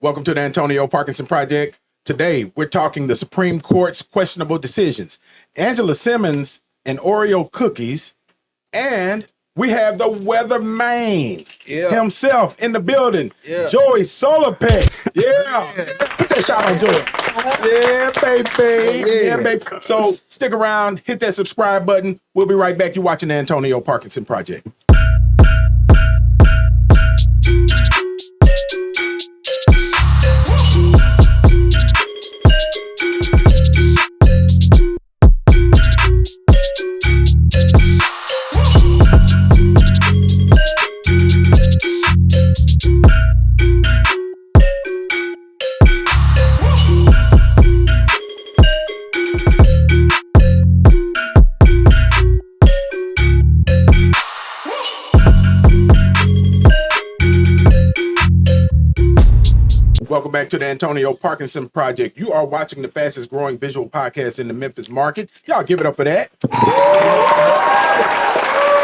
Welcome to the Antonio Parkinson Project. Today, we're talking the Supreme Court's questionable decisions, Angela Simmons and Oreo cookies, and we have the weatherman himself in the building, Joey Sulipek. Put that shot on Joey. Yeah, baby. So stick around, hit that subscribe button. We'll be right back. You're watching the Antonio Parkinson Project. Welcome back to the Antonio Parkinson Project. You are watching the fastest growing visual podcast in the Memphis market. Y'all give it up for that.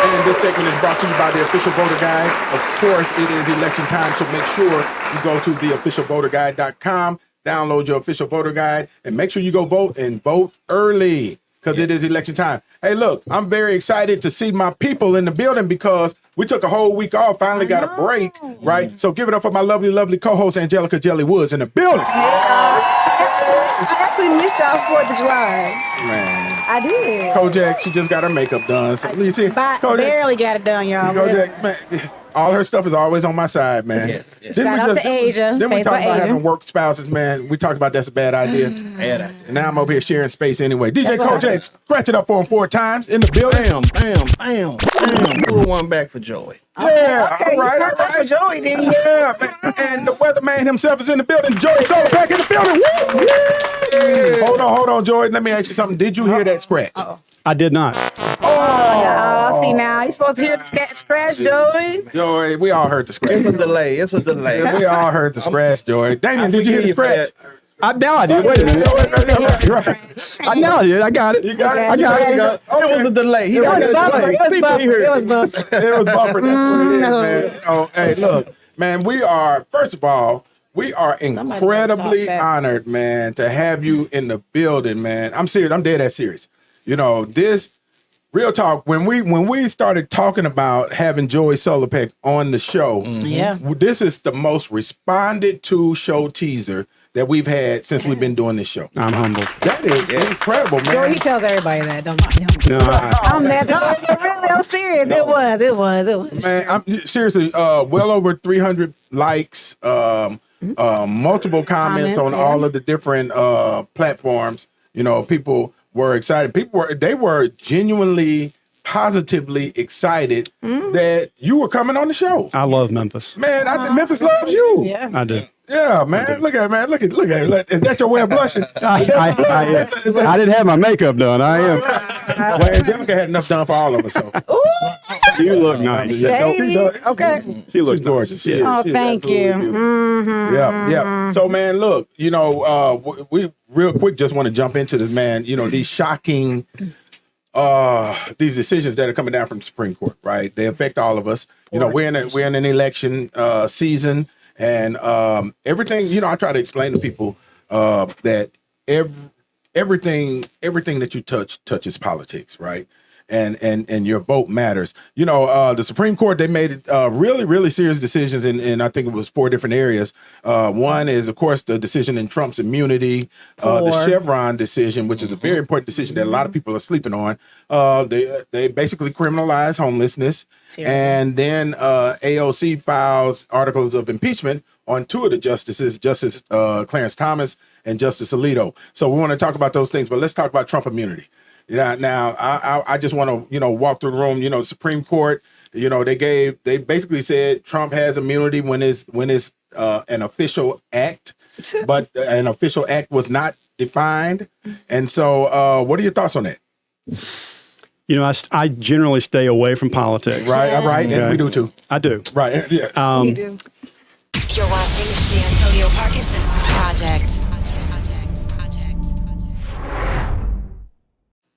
And this segment is brought to you by the Official Voter Guide. Of course, it is election time, so make sure you go to theofficialvoterguide.com, download your official voter guide, and make sure you go vote and vote early because it is election time. Hey, look, I'm very excited to see my people in the building because we took a whole week off, finally got a break, right? So give it up for my lovely, lovely co-host, Angelica Jelly Woods in the building. I actually missed y'all 4th of July. Man. I did. Kojak, she just got her makeup done. So, you see, Kojak, barely got it done, y'all. Kojak, man, all her stuff is always on my side, man. Shout out to Asia. Then we talked about having work spouses, man. We talked about that's a bad idea. And now I'm over here sharing space anyway. DJ Kojak, scratch it up for him 4 times in the building. Bam. Pull one back for Joey. Yeah, okay, all right. For Joey, then. Yeah, man. And the weatherman himself is in the building. Joey Sulipek in the building. Woo! Hold on, Joey. Let me ask you something. Did you hear that scratch? I did not. See now, you're supposed to hear the scratch, Joey. Joey, we all heard the scratch. It's a delay. We all heard the scratch, Joey. Damien, did you hear the scratch? Now I did. Wait a minute. Now I did. I got it. You got it? I got it. It was a delay. It was bumper. It was bumper. It was bumper. That's what it is, man. Oh, hey, look, man, first of all, we are incredibly honored, man, to have you in the building, man. I'm serious. I'm dead ass serious. You know, this real talk, when we started talking about having Joey Sulipek on the show, this is the most responded to show teaser that we've had since we've been doing this show. I'm humbled. That is incredible, man. Joey, he tells everybody that. Don't mind him. No, I'm mad. I'm serious. It was. Man, I'm seriously, well over 300 likes, multiple comments on all of the different platforms. You know, people were excited. They were genuinely, positively excited that you were coming on the show. I love Memphis. Man, I think Memphis loves you. Yeah. I do. Yeah, man. Look at it. Is that your way of blushing? I didn't have my makeup done. I am. Well, Angelica had enough done for all of us. So. You look nice. Okay. She looks gorgeous. nice. Oh, thank you. Yeah. So, man, look, you know, we real quick just want to jump into this, man. You know, these shocking, these decisions that are coming down from the Supreme Court, right? They affect all of us. You know, we're in an election season, and everything. You know, I try to explain to people that everything that you touches politics, right? And your vote matters. You know, the Supreme Court, they made really, really serious decisions in I think it was 4 different areas. One is, of course, the decision in Trump's immunity, the Chevron decision, which is a very important decision that a lot of people are sleeping on. They basically criminalize homelessness. And then AOC files articles of impeachment on 2 of the justices, Justice Clarence Thomas and Justice Alito. So we want to talk about those things, but let's talk about Trump immunity. Yeah. Now, I just want to, you know, walk through the room. You know, the Supreme Court, you know, they basically said Trump has immunity when it's an official act, but an official act was not defined. And so, what are your thoughts on that? You know, I generally stay away from politics. Right. Yeah. Right. And we do too. I do. Right. Yeah. We do. You're watching the Antonio Parkinson Project.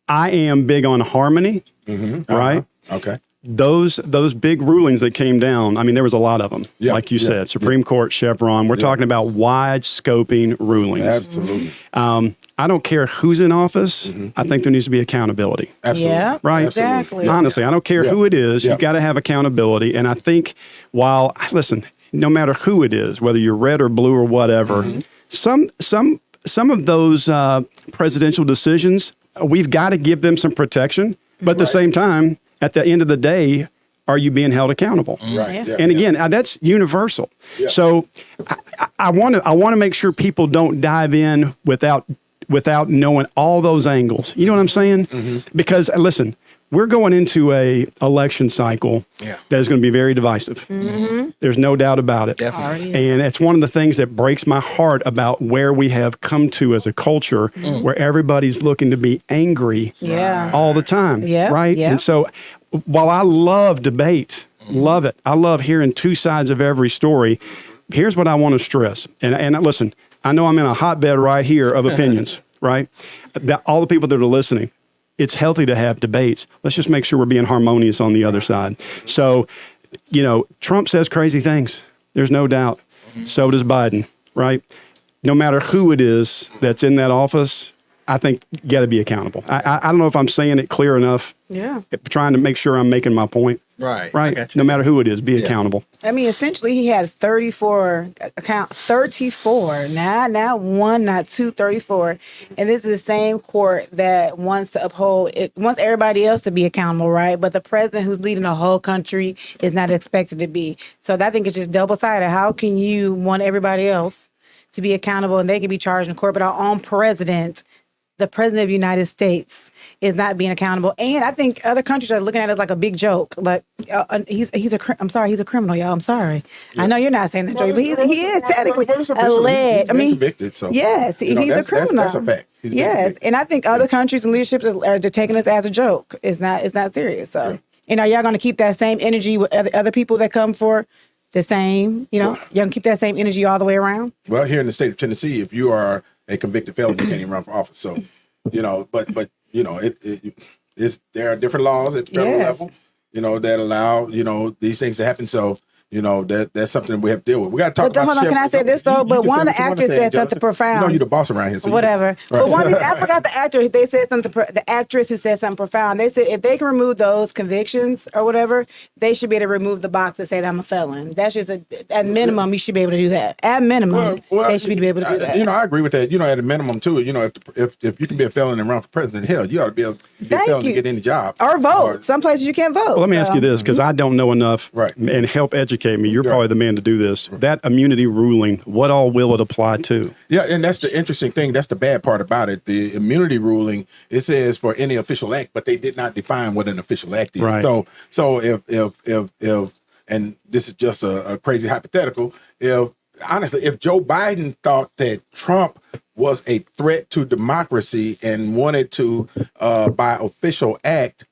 I am big on harmony, right? Okay. those big rulings that came down, I mean, there was a lot of them, Yeah, like you yeah, said, Supreme Court, Chevron. We're talking about wide scoping rulings. Absolutely. I don't care who's in office. I think there needs to be accountability. Absolutely. Yeah, Right. Absolutely. exactly. Yeah. Honestly, I don't care Yeah. who it is. Yeah. You got to have accountability. And I think listen, no matter who it is, whether you're red or blue or whatever, some of those presidential decisions, we've got to give them some protection. But at the same time, at the end of the day, are you being held accountable? Right. Yeah. Yeah. And again, that's universal. Yeah. So I want to make sure people don't dive in without knowing all those angles. You know what I'm saying? Because listen, we're going into a election cycle that is going to be very divisive. There's no doubt about it. Definitely. And it's one of the things that breaks my heart about where we have come to as a culture, where everybody's looking to be angry Yeah. all the time. Yeah, Right. yeah. And so while I love debate, love it. I love hearing two sides of every story. Here's what I want to stress. And listen, I know I'm in a hotbed right here of opinions, right? All the people that are listening, it's healthy to have debates. Let's just make sure we're being harmonious on the other side. So, Trump says crazy things. There's no doubt. So does Biden, right? No matter who it is that's in that office, I think you got to be accountable. I don't know if I'm saying it clear enough. Yeah. Trying to make sure I'm making my point. Right. I Right. got you. No matter who it is, be accountable. I mean, essentially, he had 34, not one, not two, 34. And this is the same court that wants to uphold, it wants everybody else to be accountable, right? But the president who's leading the whole country is not expected to be. So I think it's just double-sided. How can you want everybody else to be accountable and they can be charged in court, but our own president, the president of the United States, is not being accountable? And I think other countries are looking at it as like a big joke. Like he's a criminal, y'all. I'm sorry. I know you're not saying that, Joey, but he is technically alleged. I mean, convicted. So yes, he's a criminal. That's a fact. He's been Yes, convicted. and I think other countries and leaderships are taking this as a joke. It's not serious. So, and are y'all going to keep that same energy with other people that come for the same? Y'all going to keep that same energy all the way around? Well, here in the state of Tennessee, if you are a convicted felon, you can't even run for office. So, but there are different laws at the federal level, that allow, these things to happen. So, that's something we have to deal with. We got to talk But about. hold on, can I say this though? But one of the actors said something profound. You're the boss around here. So Whatever. But one of these, I forgot the actor. They said something. The actress who said something profound. They said if they can remove those convictions or whatever, they should be able to remove the box that say that I'm a felon. That's just at minimum you should be able to do that. At minimum, they should be able to do that. I agree with that. At a minimum too. If you can be a felon and run for president, hell, you ought to be able to be a felon to get any job or vote. Some places you can't vote. Well, let me ask you this, because I don't know enough, and help educate me. You're probably the man to do this. That immunity ruling, what all will it apply to? Yeah, and that's the interesting thing. That's the bad part about it. The immunity ruling, it says for any official act, but they did not define what an official act is. Right. So if and this is just a crazy hypothetical, if Joe Biden thought that Trump was a threat to democracy and wanted to by official act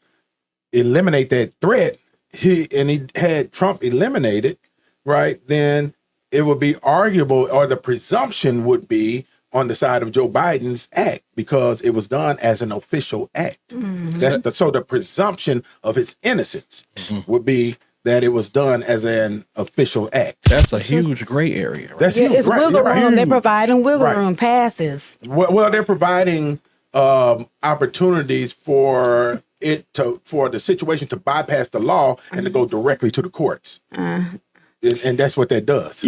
eliminate that threat, he had Trump eliminated, right, then it would be arguable, or the presumption would be on the side of Joe Biden's act, because it was done as an official act. So the presumption of his innocence would be that it was done as an official act. That's a huge gray area. Right? That's huge. It's wiggle room. They're providing wiggle Right. room passes. Well, they're providing opportunities for the situation to bypass the law and to go directly to the courts. And that's what that does.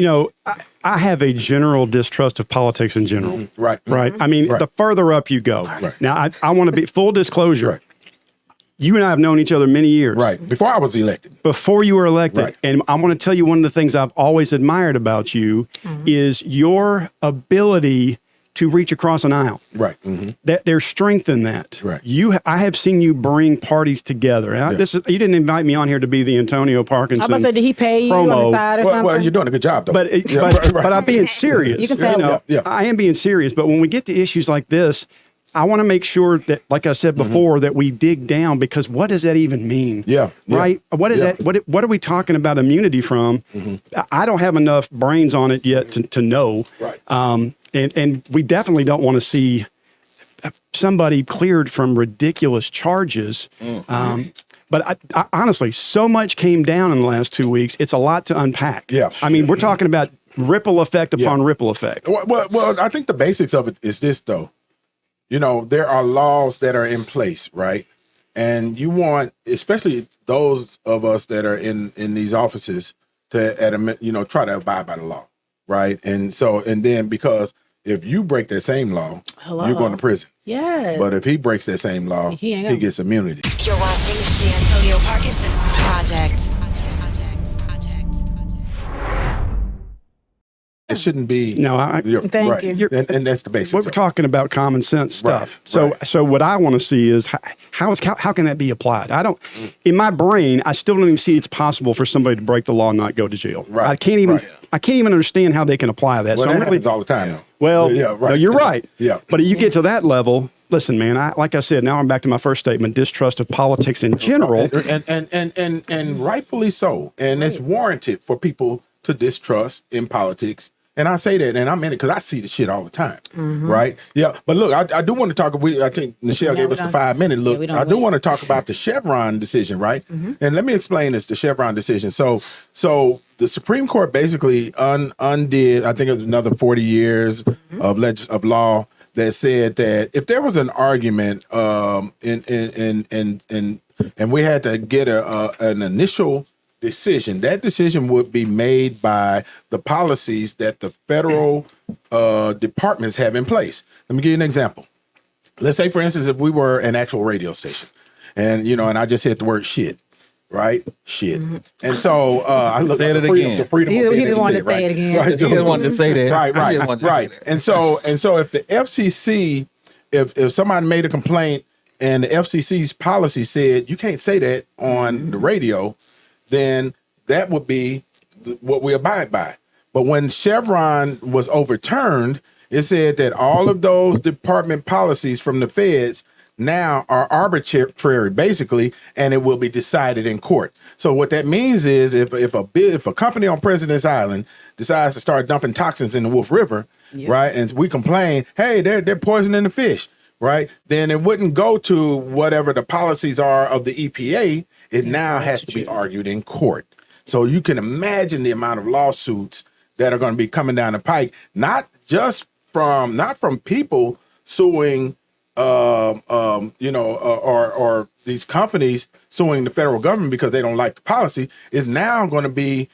I have a general distrust of politics in general. Right. Right. I mean, the further up you go. Right. Now, I want to be full disclosure. Right. You and I have known each other many years. Right. Before I was elected. Before you were elected. Right. And I want to tell you one of the things I've always admired about you is your ability to reach across an aisle. Right. Mm-hmm. That there's strength in that. Right. I have seen you bring parties together. And you didn't invite me on here to be the Antonio Parkinson. I'm about to say, did he pay you on promo. the side or something? Well, you're doing a good job, though. But I'm being serious. You can tell. I am being serious. But when we get to issues like this, I want to make sure that, like I said before, that we dig down, because what does that even mean? Yeah. Right? What is that? What are we talking about immunity from? I don't have enough brains on it yet to know. Right. And we definitely don't want to see somebody cleared from ridiculous charges But I honestly, so much came down in the last 2 weeks. It's a lot to unpack. Yeah. I mean, we're talking about ripple effect upon ripple effect. Well, I think the basics of it is this, though. You know, there are laws that are in place, right? And you want, especially those of us that are in these offices, to try to abide by the law, right? And then because if you break that same law, you're going to prison. Yes. But if he breaks that same law, he gets immunity. You're watching the Antoniio Parkinson Project. It shouldn't be. No, Thank you. And that's the basics. We're talking about common sense stuff. Right. So what I want to see is how can that be applied? In my brain, I still don't even see it's possible for somebody to break the law and not go to jail. Right. I can't even understand how they can apply that. Well, so that happens all the time. Though. Well, no, you're right. Yeah. But you get to that level. Listen, man. Like I said, now I'm back to my first statement: distrust of politics in general, and rightfully so. And it's warranted for people to distrust in politics. And I say that, and I'm in it because I see the shit all the time, right? Yeah, but look, I do want to talk. I think Michelle gave us the 5-minute look. I do want to talk about the Chevron decision, right? And let me explain this: the Chevron decision. So the Supreme Court basically undid, I think it was another 40 years of law that said that if there was an argument, and we had to get an initial decision, that decision would be made by the policies that the federal departments have in place. Let me give you an example. Let's say, for instance, if we were an actual radio station and I just said the word shit, right? Shit. And so I look at the freedom. He just wanted to say it again. Right. He just wanted to say that. Right. And so if the FCC, if somebody made a complaint and the FCC's policy said you can't say that on the radio, then that would be what we abide by. But when Chevron was overturned, it said that all of those department policies from the feds now are arbitrary, basically, and it will be decided in court. So what that means is if a company on President's Island decides to start dumping toxins in the Wolf River, right, and we complain, hey, they're poisoning the fish, right, then it wouldn't go to whatever the policies are of the EPA. It now has to be argued in court. So you can imagine the amount of lawsuits that are going to be coming down the pike, not from people suing, or these companies suing the federal government because they don't like the policy. Is now going to be,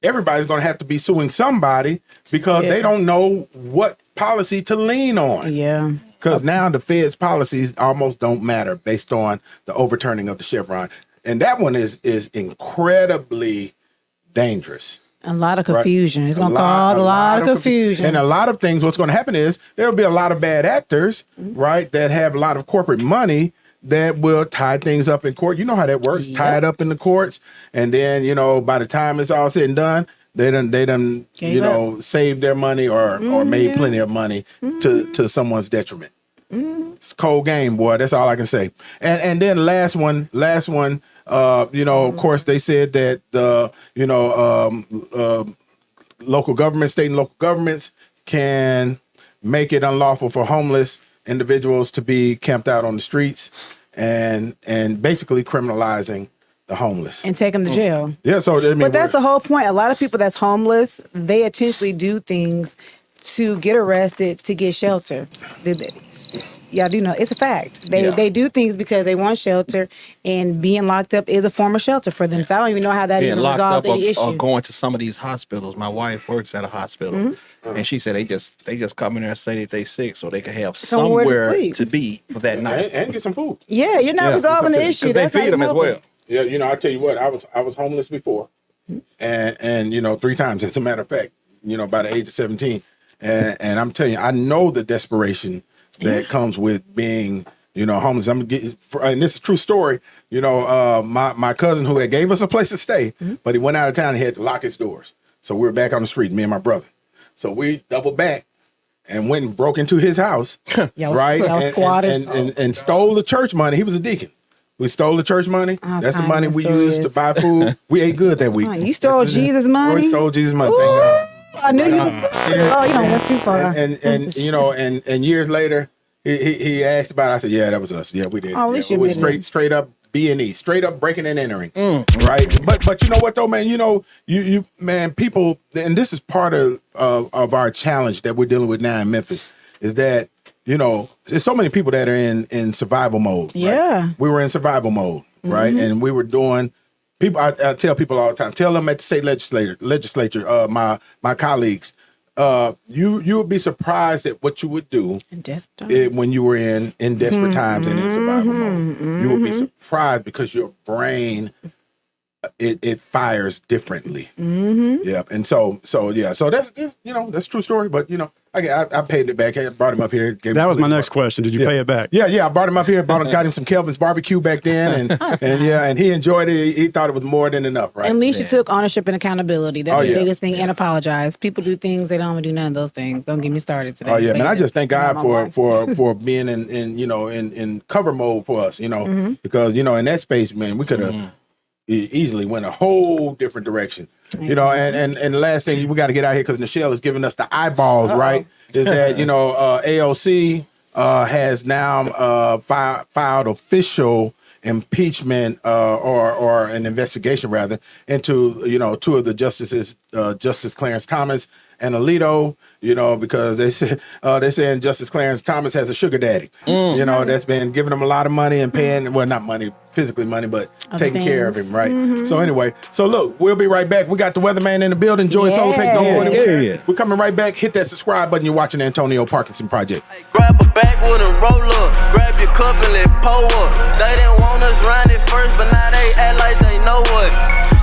everybody's going to have to be suing somebody because they don't know what policy to lean on. Yeah. Because now the Fed's policies almost don't matter based on the overturning of the Chevron. And that one is incredibly dangerous. A lot of confusion. Right? It's going to cause a lot of confusion. And a lot of things, what's going to happen is there will be a lot of bad actors, right, that have a lot of corporate money that will tie things up in court. You know how that works, tie it up in the courts. And then, by the time it's all said and done, they done saved their money or made plenty of money to someone's detriment. It's a cold game, boy. That's all I can say. And then last one, of course, they said that local governments, state and local governments can make it unlawful for homeless individuals to be camped out on the streets and basically criminalizing the homeless. And take them to jail. Yeah, so but that's the whole point. A lot of people that's homeless, they intentionally do things to get arrested, to get shelter. Yeah, I do know. It's a fact. They do things because they want shelter, and being locked up is a form of shelter for them. So I don't even know how that even resolves any issue. Or going to some of these hospitals. My wife works at a hospital, and she said they just come in there and say that they sick so they can have somewhere to be for that night and get some food. Yeah, you're not resolving the issue. They feed them as well. Yeah, I tell you what, I was homeless before, and 3 times, as a matter of fact, by the age of 17, and I'm telling you, I know the desperation that comes with being, homeless. And this is a true story. My cousin who had gave us a place to stay, but he went out of town and he had to lock his doors. So we were back on the street, me and my brother. So we doubled back and went and broke into his house, right? And stole the church money. He was a deacon. We stole the church money. That's the money we used to buy food. We ate good that week. You stole Jesus' money? We stole Jesus' money. Thank God. I knew you. You don't went too far. And years later, he asked about it. I said, yeah, that was us. Yeah, we did. Oh, it was straight up B&E, straight up breaking and entering, right? But you know what though, man? You know, you man, people, and this is part of our challenge that we're dealing with now in Memphis, is that, you know, there's so many people that are in survival mode. Yeah. Right? We were in survival mode, right? And we were doing. People, I tell people all the time. Tell them at the state legislature, my colleagues. You would be surprised at what you would do when you were in desperate times and in survival mode. You would be surprised because your brain it fires differently. Yeah, and so that's that's a true story. But you know, I paid it back. I brought him up here. That was my next question. Did you pay it back? Yeah. I brought him up here. Got him some Kelvin's barbecue back then, and he enjoyed it. He thought it was more than enough, right? At least you took ownership and accountability. That's the biggest thing. And apologize. People do things they don't want to do none of those things. Don't get me started today. Oh yeah, man! I just thank God for being in cover mode for us. You know, because you know in that space, man, we could have easily went a whole different direction. You know, and the last thing we got to get out here because Nichelle is giving us the eyeballs, right? Is that AOC has now filed official impeachment or an investigation rather into two of the justices, Justice Clarence Thomas and Alito, because they're saying Justice Clarence Thomas has a sugar daddy, that's been giving him a lot of money and paying, well, not money, physically money, but taking care of him, right? So anyway, look, we'll be right back. We got the weatherman in the building, Joey Sulipek. Don't go anywhere. We're coming right back. Hit that subscribe button. You're watching the Antonio Parkinson Project. Grab a backwood and roll up. Grab your cup and let pour up. They didn't want us round it first, but now they act like they know what.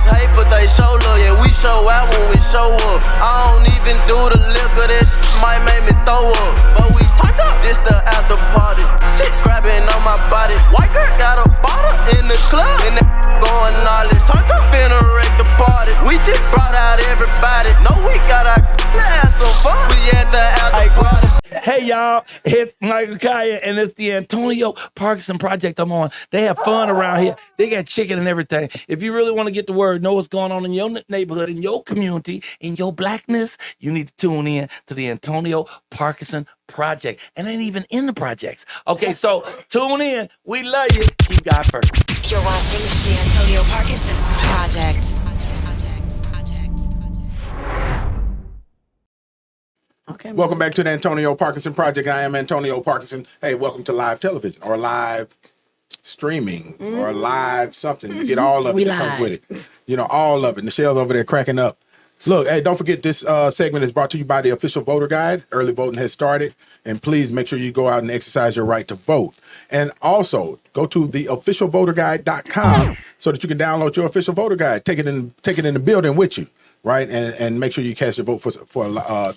Hey, but they show love, yeah, we show out when we show up. I don't even do the liquor, that shit might make me throw up. But we turned up, this the after party. Shit grabbing on my body. White girl got a bottle in the club, and that going all it. Turned up in a wreck the party. We just brought out everybody. No, we got our have some fun. We at the after party. Hey y'all, it's Michael Kaya and it's the Antonio Parkinson Project I'm on. They have fun around here. They got chicken and everything. If you really want to get the word, know what's going on in your neighborhood, in your community, in your blackness, you need to tune in to the Antonio Parkinson Project. And ain't even in the projects. Okay, so tune in. We love you. Keep God first. You're watching the Antonio Parkinson Project. Okay. Welcome back to the Antonio Parkinson Project. I am Antonio Parkinson. Hey, welcome to live television or live streaming or live something. You get all of it that comes with it. All of it. Nichelle's over there cracking up. Look, hey, don't forget this segment is brought to you by the Official Voter Guide. Early voting has started. And please make sure you go out and exercise your right to vote. And also go to theofficialvoterguide.com so that you can download your official voter guide. Take it in the building with you. Right, and make sure you cast your vote for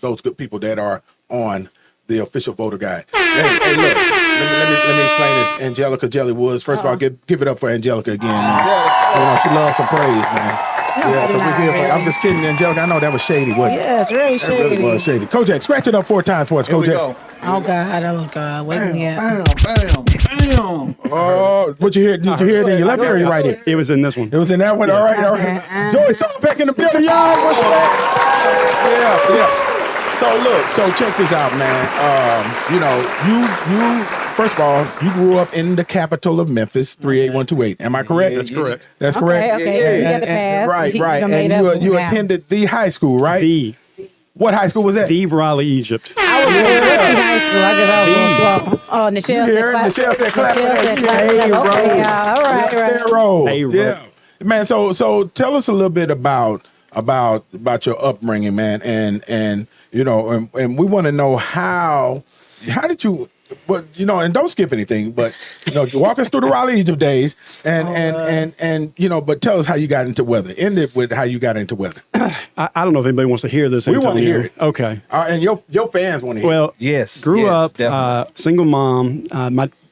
those good people that are on the Official Voter Guide. Hey, look, let me explain this. Angelica Jelly Woods. First of all, give it up for Angelica again. Man. She loves some praise, man. Yeah, so we're here for. I'm just kidding, Angelica. I know that was shady, wasn't it? Yeah, it's very shady. It really was shady. Kojak, scratch it up 4 times for us, Kojak. Oh God, wake me up. Bam. Oh, what you hear? Did you hear it in your left ear or your right ear? It was in this one. It was in that one. All right. Joey Sulipek in the building, y'all. What's up? Yeah. So check this out, man. You first of all, you grew up in the capital of Memphis, 38128. Am I correct? That's correct. That's correct. Okay. You got the pass. Right. And you attended the high school, right? What high school was that? The Raleigh, Egypt. I was in high school. I guess I was a little slow. Oh, Nichelle said clap. Okay, all right. Hey, yeah, man. So tell us a little bit about your upbringing, man, and we want to know how did you. But and don't skip anything. But walk us through the Raleigh Egypt days, and but tell us how you got into weather. End it with how you got into weather. I don't know if anybody wants to hear this. We want to hear it. Okay. And your fans want to hear. Well, yes. Grew up Definitely. Single mom.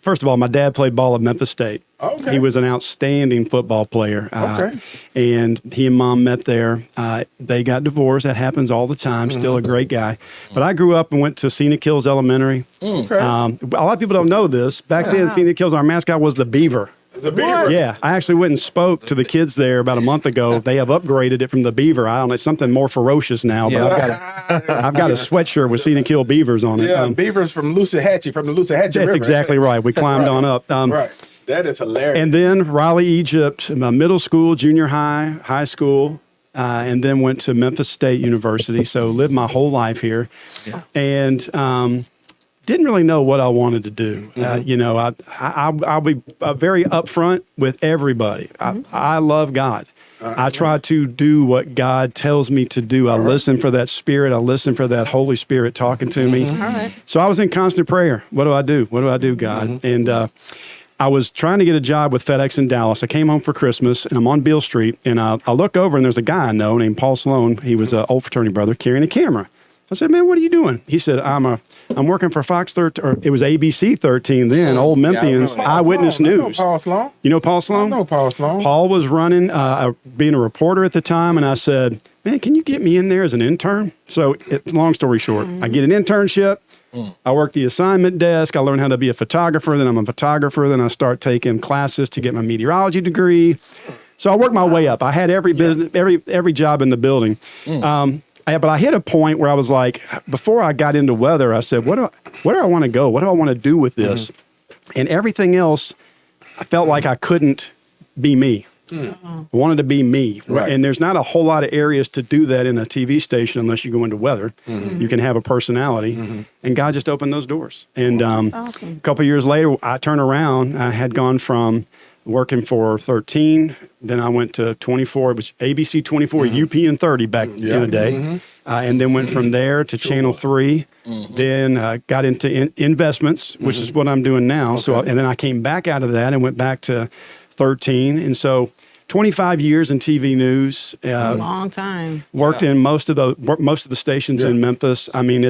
First of all, my dad played ball at Memphis State. Okay. He was an outstanding football player. Okay. And he and mom met there. They got divorced. That happens all the time. Still a great guy. But I grew up and went to Scenic Hills Elementary. Okay. A lot of people don't know this. Back then, Scenic Hills, our mascot was the beaver. The beaver. Yeah, I actually went and spoke to the kids there about a month ago. They have upgraded it from the beaver. I don't know, it's something more ferocious now. But I've got a sweatshirt with Scenic Hill beavers on it. Yeah, beavers from the Lucid Hatchie River. That's exactly right. We climbed on up. Right. That is hilarious. And then Raleigh, Egypt, my middle school, junior high, high school, and then went to Memphis State University. So lived my whole life here, and didn't really know what I wanted to do. You know, I'll be very upfront with everybody. I love God. I try to do what God tells me to do. I listen for that Spirit. I listen for that Holy Spirit talking to me. So I was in constant prayer. What do I do? What do I do, God? And I was trying to get a job with FedEx in Dallas. I came home for Christmas, and I'm on Beale Street, and I look over, and there's a guy I know named Paul Sloan. He was an old fraternity brother carrying a camera. I said, man, what are you doing? He said, I'm working for Fox 13, or it was ABC 13 then, old Memphians, Eyewitness News. I know Paul Sloan. You know Paul Sloan? I know Paul Sloan. Paul was running, being a reporter at the time, and I said, man, can you get me in there as an intern? So long story short, I get an internship. I work the assignment desk. I learn how to be a photographer. Then I'm a photographer. Then I start taking classes to get my meteorology degree. So I worked my way up. I had every business, every job in the building. But I hit a point where I was like, before I got into weather, I said, where do I want to go? What do I want to do with this? And everything else, I felt like I couldn't be me. I wanted to be me. Right. And there's not a whole lot of areas to do that in a TV station unless you go into weather. You can have a personality. And God just opened those doors. And a couple of years later, I turned around. I had gone from working for 13. Then I went to 24. It was ABC 24, UPN 30 back in the day. And then went from there to Channel 3. Then got into investments, which is what I'm doing now. So, and then I came back out of that and went back to 13. And so 25 years in TV news. It's a long time. Worked in most of the stations in Memphis. I mean,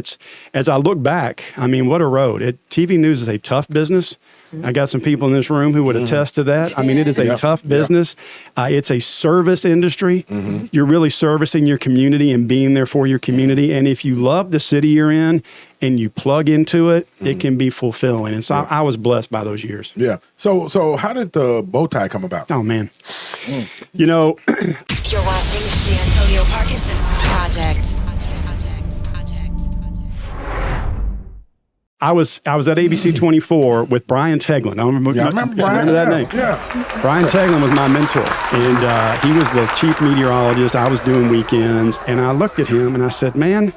as I look back, I mean, what a road. TV news is a tough business. I got some people in this room who would attest to that. I mean, it is a tough business. It's a service industry. You're really servicing your community and being there for your community. And if you love the city you're in and you plug into it, it can be fulfilling. And so I was blessed by those years. Yeah. So how did the bow tie come about? Oh, man. You know, You're watching the Antonio Parkinson Project. I was at ABC 24 with Brian Teglin. I remember Brian. that name. Yeah. Brian Teglin was my mentor, and he was the chief meteorologist. I was doing weekends, and I looked at him and I said, man,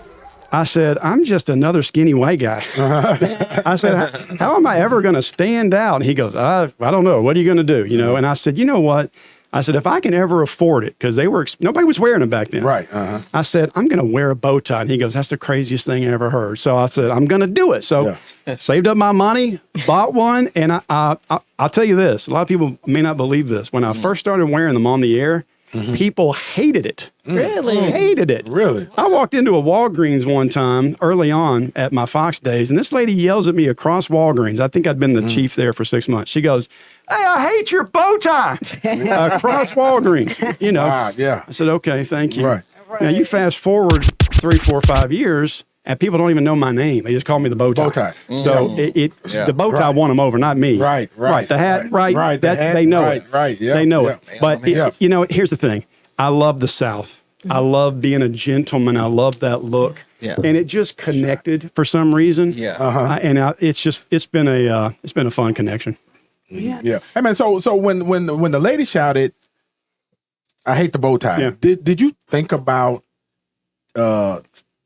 I'm just another skinny white guy. I said, how am I ever going to stand out? And he goes, I don't know. What are you going to do? You know? And I said, you know what? I said, if I can ever afford it, because nobody was wearing them back then. Right. I said, I'm going to wear a bow tie. And he goes, that's the craziest thing I ever heard. So I said, I'm going to do it. So saved up my money, bought one. And I'll tell you this, a lot of people may not believe this. When I first started wearing them on the air, people hated it. Really? Hated it. Really? I walked into a Walgreens one time early on at my Fox days, and this lady yells at me across Walgreens. I think I'd been the chief there for 6 months. She goes, hey, I hate your bow tie across Walgreens. You know. Yeah. I said, okay, thank you. Right. Now you fast forward 3, 4, 5 years, and people don't even know my name. They just call me the bow tie. Bow tie. So the bow tie won them over, not me. Right. The hat, Right. The hat, they know it. Right. Yeah. They know yeah. it. But you know, here's the thing. I love the South. I love being a gentleman. I love that look. Yeah. And it just connected for some reason. Yeah. It's been a fun connection. Yeah. Hey man, so when the lady shouted, I hate the bow tie. Did you think about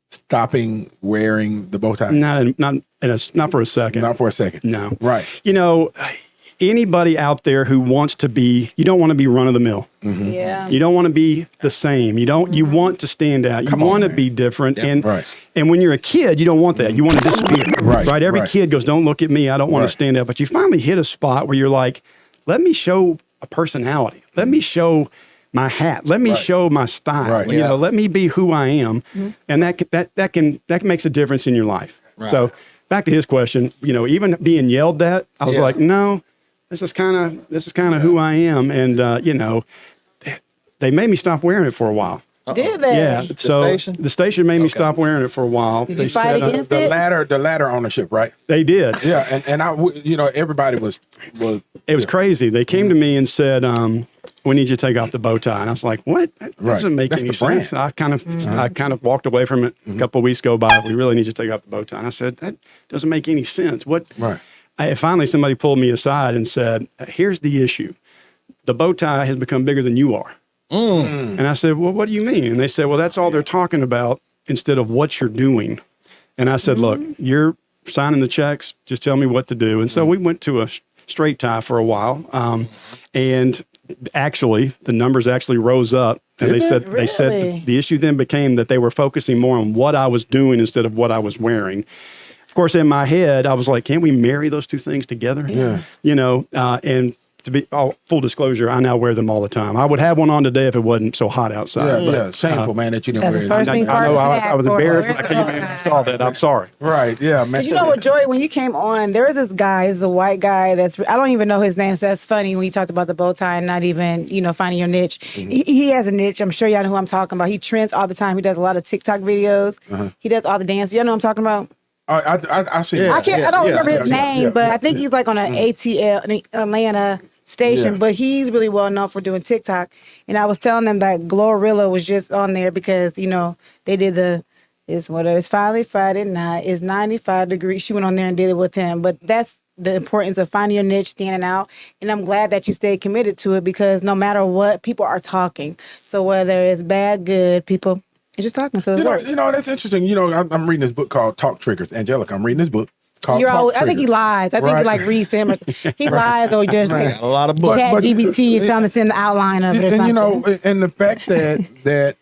stopping wearing the bow tie? Not for a second. Not for a second. No. Right. You know, anybody out there who wants to be, you don't want to be run of the mill. Yeah. You don't want to be the same. You want to stand out. You want to be different. Yeah. And when you're a kid, you don't want that. You want to disappear. Right. Every kid goes, don't look at me. I don't want to stand out. But you finally hit a spot where you're like, let me show a personality. Let me show my hat. Let me show my style. Right. You know, let me be who I am. And that makes a difference in your life. Right. So back to his question, you know, even being yelled at, I was like, no, this is kind of who I am. And, you know, they made me stop wearing it for a while. Did they? Yeah. The station made me stop wearing it for a while. Did you fight against the it? ladder ownership, right? They did. Yeah, and everybody was. It was crazy. They came to me and said, "We need you to take off the bow tie." And I was like, "What? That doesn't make any sense." I kind of walked away from it. A couple of weeks go by. We really need you to take off the bow tie. And I said, "That doesn't make any sense." What? Right. finally somebody pulled me aside and said, here's the issue. The bow tie has become bigger than you are. And I said, well, what do you mean? And they said, well, that's all they're talking about instead of what you're doing. And I said, look, you're signing the checks. Just tell me what to do. And so we went to a straight tie for a while. And actually, the numbers actually rose up. And they said the issue then became that they were focusing more on what I was doing instead of what I was wearing. Of course, in my head, I was like, can't we marry those two things together? Yeah. You know, and to be full disclosure, I now wear them all the time. I would have one on today if it wasn't so hot outside. Yeah, shameful, man, that you didn't wear it. First thing I know I was embarrassed when I Where's came the in bow and tie? saw that. I'm sorry. Right, yeah, man. Because you know what, Joey, when you came on, there was this guy, he's a white guy I don't even know his name, so that's funny when you talked about the bow tie and not even, finding your niche. He has a niche. I'm sure y'all know who I'm talking about. He trends all the time. He does a lot of TikTok videos. He does all the dance. Y'all know what I'm talking about? I've seen I don't remember his name, but I think he's like on an ATL Atlanta station, but he's really well known for doing TikTok. And I was telling them that Glorilla was just on there because, they did it's finally Friday night, it's 95 degrees. She went on there and did it with him. But that's the importance of finding your niche, standing out. And I'm glad that you stayed committed to it because no matter what, people are talking. So whether it's bad, good, people are just talking. So it works. That's interesting. I'm reading this book called Talk Triggers. Angelica, I'm reading this book called I think he lies. I think he reads to him. He lies or just A lot of books. Chat GBT and tell him to send the outline of it. And the fact that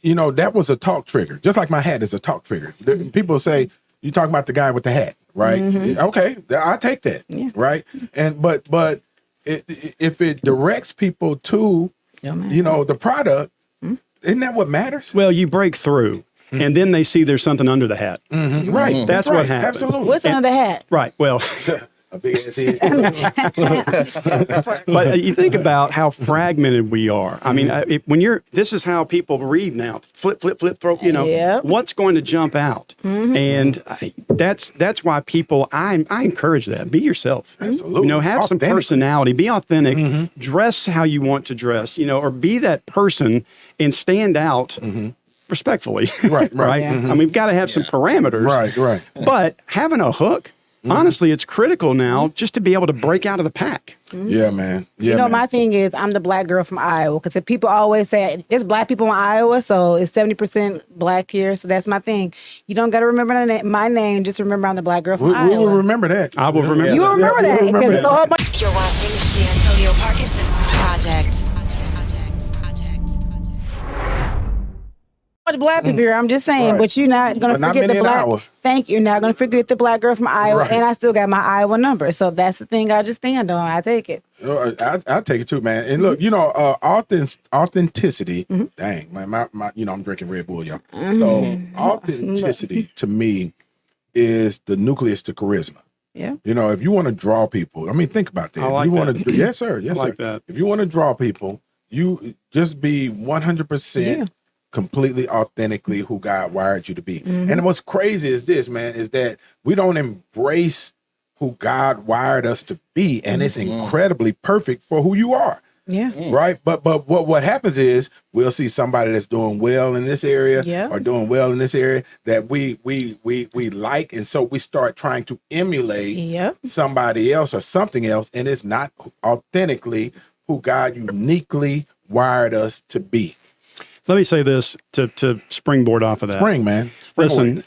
that was a talk trigger, just like my hat is a talk trigger. People say, you talking about the guy with the hat, right? Okay, I take that, right? And but if it directs people to, the product, isn't that what matters? Well, you break through. And then they see there's something under the hat. Right. That's what happens. Absolutely. What's under the hat? Right. Well, a big ass head. but you think about how fragmented we are. I mean, this is how people read now. Flip, throw, what's going to jump out? And that's why people, I encourage that. Be yourself. Absolutely. Have some personality. Be authentic. Dress how you want to dress, or be that person and stand out. Respectfully. Right. Yeah. I mean, we've got to have some parameters. Right. But having a hook, honestly, it's critical now just to be able to break out of the pack. Yeah, man. Yeah, man. My thing is I'm the black girl from Iowa because people always say there's black people in Iowa, so it's 70% black here. So that's my thing. You don't got to remember my name. Just remember I'm the black girl from Iowa. We will remember that. I will remember. You will remember that because it's a whole bunch. You're watching the Antoniio Parkinson Project. Much black people here. I'm just saying, Right. but you're not gonna But not forget many the in black. Iowa. Thank you. You're not gonna forget the black girl from Iowa, Right. and I still got my Iowa number. So that's the thing. I just stand on. I take it. I take it too, man. And look, authenticity. Dang, my I'm drinking Red Bull, y'all. So authenticity to me is the nucleus to charisma. Yeah. If you want to draw people, I mean, think about that. I like if you want that. to, yes, sir, yes, I like sir. that. If you want to draw people, you just be 100% completely authentically who God wired you to be. And what's crazy is this, man, is that we don't embrace who God wired us to be, and it's incredibly perfect for who you are. Yeah. Right. But what happens is we'll see somebody that's doing well in this area or doing well in this area that we like. And so we start trying to emulate somebody else or something else. And it's not authentically who God uniquely wired us to be. Let me say this to springboard off of that. Man. Listen,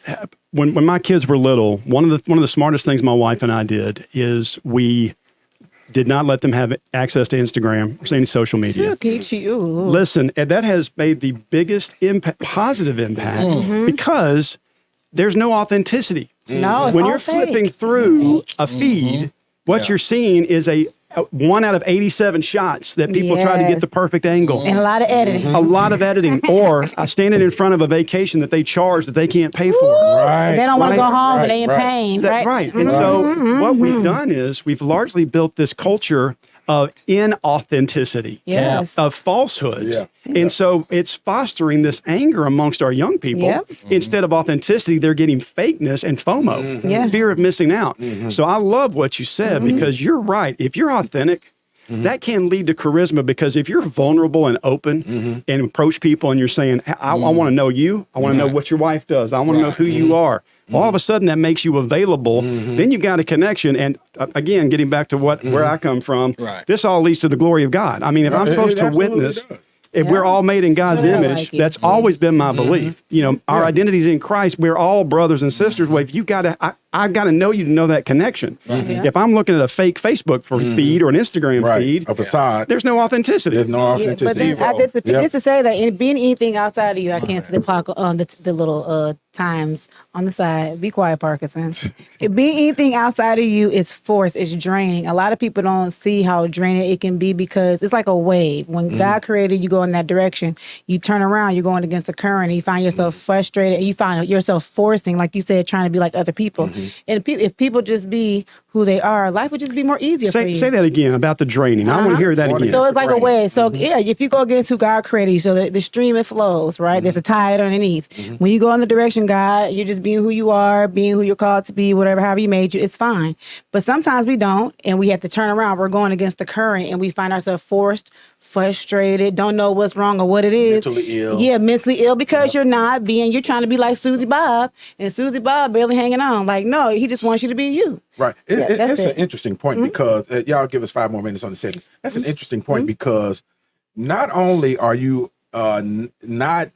when my kids were little, one of the smartest things my wife and I did is we did not let them have access to Instagram or any social media. Listen, and that has made the biggest positive impact because there's no authenticity. No, it's when all you're fake. flipping through a feed, what you're seeing is a 1 out of 87 shots that people try to get the perfect angle. And a lot of editing. A lot of editing. Or standing in front of a vacation that they charge that they can't pay for. Right. They don't want to go home, Right. but they in pain. Right. And so what we've done is we've largely built this culture of inauthenticity, Yes. of falsehoods. Yeah. And so it's fostering this anger amongst our young people. Yep. Instead of authenticity, they're getting fakeness and FOMO, Yeah. fear of missing out. So I love what you said because you're right. If you're authentic, that can lead to charisma because if you're vulnerable and open and approach people and you're saying, I want to know you, I want to know what your wife does, I want to know who you are. all of a sudden that makes you available. Then you've got a connection. And again, getting back to where I come from, this all leads to the glory of God. I mean, if I'm supposed to witness, if we're all made in God's image, that's always been my belief. You know, our identity is in Christ. We're all brothers and sisters. Well, if you got to, I've got to know you to know that connection. If I'm looking at a fake Facebook feed or an Instagram feed, a facade, there's no authenticity. There's no authenticity. But then, just to say that in being anything outside of you, I can't see the clock on the little times on the side. Be quiet, Parkinson. If being anything outside of you is forced, it's draining. A lot of people don't see how draining it can be because it's like a wave. When God created you, go in that direction. You turn around, you're going against the current. And you find yourself frustrated, and you find yourself forcing, like you said, trying to be like other people. And if people just be who they are, life would just be more easier for you. Say that again about the draining. I want to hear that again. So it's like a wave. So if you go against who God created you, so the stream, it flows, right? There's a tide underneath. When you go in the direction God, you're just being who you are, being who you're called to be, whatever, however you made you, it's fine. But sometimes we don't, and we have to turn around. We're going against the current, and we find ourselves forced, frustrated, don't know what's wrong or what it is. Mentally ill. Yeah, mentally ill because you're trying to be like Susie Bob, and Susie Bob barely hanging on. Like, no, he just wants you to be you. Right. It's an interesting point because y'all give us 5 more minutes on the setting. That's an interesting point because not only are you not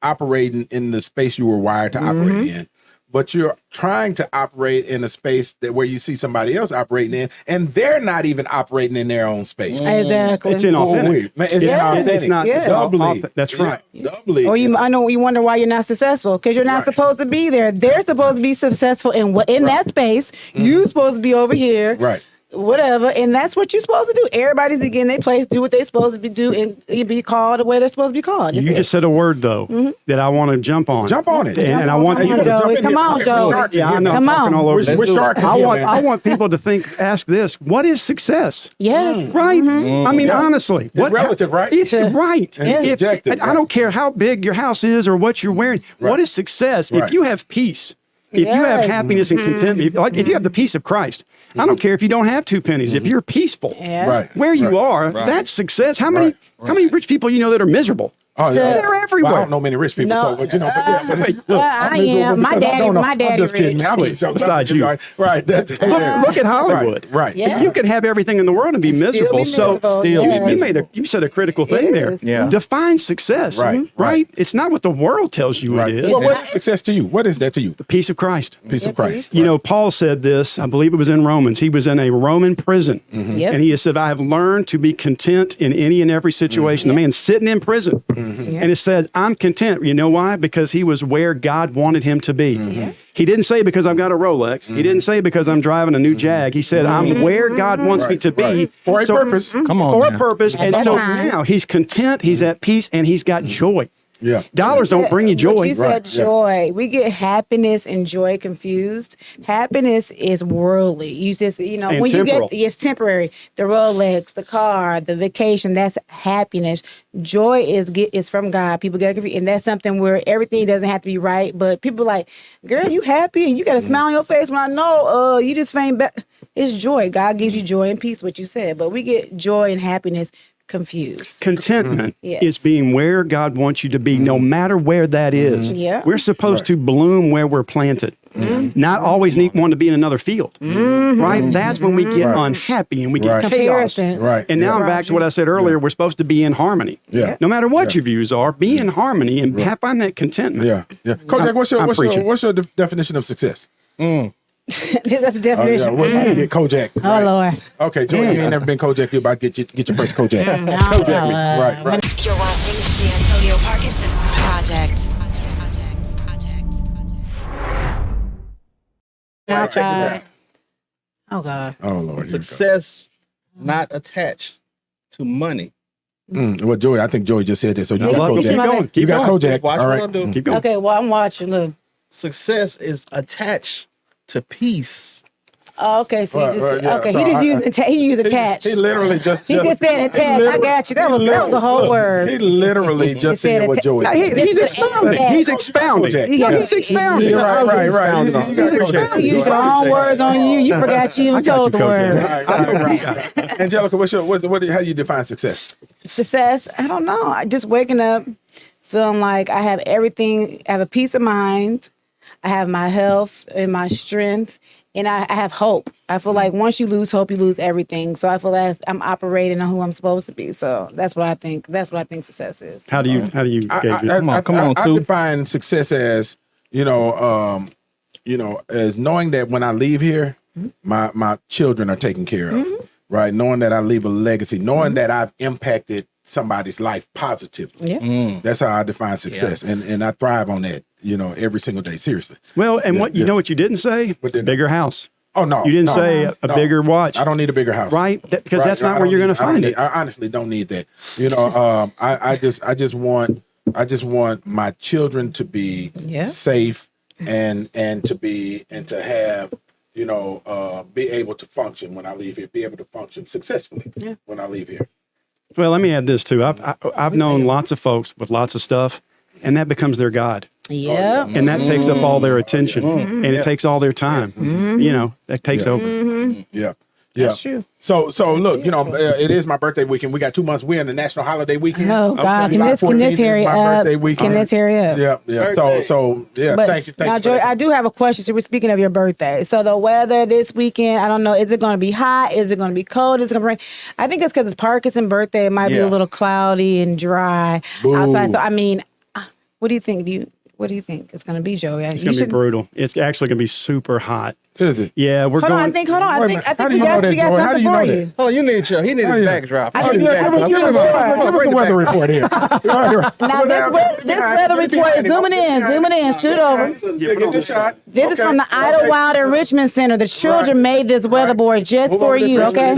operating in the space you were wired to operate in, but you're trying to operate in a space where you see somebody else operating in, and they're not even operating in their own space. Exactly. It's inauthentic. It's inauthentic. It's not. Yeah. Doubly. That's right. Doubly. Or I know you wonder why you're not successful because you're not supposed to be there. They're supposed to be successful in that space. You're supposed to be over here. Right. Whatever, and that's what you're supposed to do. Everybody's in their place, do what they're supposed to do, and be called the way they're supposed to be called. You just said a word though that I want to jump on. Jump on it. And I want you to jump in. Come on, Joe. Yeah, I know. Come I'm talking on. all over. We're starting I want people to ask this: what is success? Yes. Right. I mean, honestly, It's relative, right? It's right. And it's If- subjective, I don't care how big your house is or what you're wearing. What is success? Right. If you have peace, if you have happiness and contentment, if you have the peace of Christ, I don't care if you don't have 2 pennies. If you're peaceful, where you are, that's success. How many rich people you know that are miserable? Oh, They're everywhere. Well, I don't know many rich people, No. but look, I am. My daddy just kidding. rich. I'm just joking. Besides you. Right. Look at Hollywood. Right. Yeah. You can have everything in the world and be miserable. So you said a critical thing there. is. Yeah. Define success. Right. It's not what the world tells you it is. Well, what is success to you? What is that to you? The peace of Christ. Peace of Christ. You know, Paul said this, I believe it was in Romans. He was in a Roman prison. Yep. And he said, I have learned to be content in any and every situation. The man sitting in prison. And it said, I'm content. You know why? Because he was where God wanted him to be. He didn't say because I've got a Rolex. He didn't say because I'm driving a new Jag. He said, I'm where God wants me to be. For a purpose. Come on. For a now. purpose. And so now he's content, he's at peace, and he's got joy. Yeah. Dollars don't bring you joy. You said joy. We get happiness and joy confused. Happiness is worldly. You just, And when temporal. you get, it's temporary. The Rolex, the car, the vacation, that's happiness. Joy is from God. People get confused. And that's something where everything doesn't have to be right. But people like, girl, you happy and you got a smile on your face when I know you just faint back. It's joy. God gives you joy and peace, what you said. But we get joy and happiness confused. Contentment Yes. is being where God wants you to be, no matter where that is. Yeah. We're supposed to bloom where we're planted, not always want to be in another field. Right? That's when we get unhappy and we get chaos. Comparison. Right. And now I'm back to what I said earlier. We're supposed to be in harmony. Yeah. No matter what your views are, be in harmony and find that contentment. Yeah. Kojak, what's your definition of success? That's the definition. We're about to get Kojak. Oh, Lord. Okay, Joey, you ain't never been Kojak. You're about to get your first Kojak. Kojak me. Right. You're watching the Antoniio Parkinson Project. Outside. Oh, God. Oh, Lord. Here we go. Success not attached to money. Well, Joey, I think Joey just said that. So you got Keep Kojak. going. You got Kojak. Watch All what I right. do. Keep going. Okay, well, I'm watching. Look. Success is attached to peace. Oh, okay, so you just Right, yeah. okay. So he just I- used attached. He literally just He just said attached. I got you. That was the whole word. He literally just said said what Joey Now, said. he's expounding. He's expounding. Kojak. He's expounding. Yeah, right. You got Kojak. You used your own words on you. You forgot you even told the word. Right. Angelica, how do you define success? Success, I don't know. Just waking up feeling like I have everything, I have a peace of mind. I have my health and my strength, and I have hope. I feel like once you lose hope, you lose everything. So I feel like I'm operating on who I'm supposed to be. So that's what I think. That's what I think success is. How do you gauge it? I define success as, as knowing that when I leave here, my children are taken care of, right? Knowing that I leave a legacy, knowing that I've impacted somebody's life positively. Yeah. That's how I define success. And I thrive on that, every single day. Seriously. Well, and what you know what you didn't say? Bigger house. Oh, no. You didn't say a bigger watch. I don't need a bigger house. Right? Because that's not where you're going to find it. I honestly don't need that. I just want my children to be safe and to have, be able to function when I leave here, be able to function successfully when I leave here. Well, let me add this too. I've known lots of folks with lots of stuff, and that becomes their God. Yeah. And that takes up all their attention, and it takes all their time. That takes over. Yeah. That's true. So look, it is my birthday weekend. We got 2 months. We're in the national holiday weekend. Oh God, can this hurry up? Can this hurry up? Yeah. So But thank you. Now, Joey, I do have a question. So we're speaking of your birthday. So the weather this weekend, I don't know. Is it going to be hot? Is it going to be cold? Is it going to rain? I think it's because it's Parkinson's birthday. It might be a little cloudy and dry outside. So I mean, what do you think? What do you think it's going to be, Joey? It's going to be brutal. It's actually going to be super hot. Is it? Yeah, we're Hold on, going. I think we got How do something you know for that? you. Hold on, he needs his backdrop. I think Give us the weather report here. Now this weather report is zooming in, scoot over. Get this shot. This is from the Idlewild Enrichment Center. The children made this weather board just for you, okay?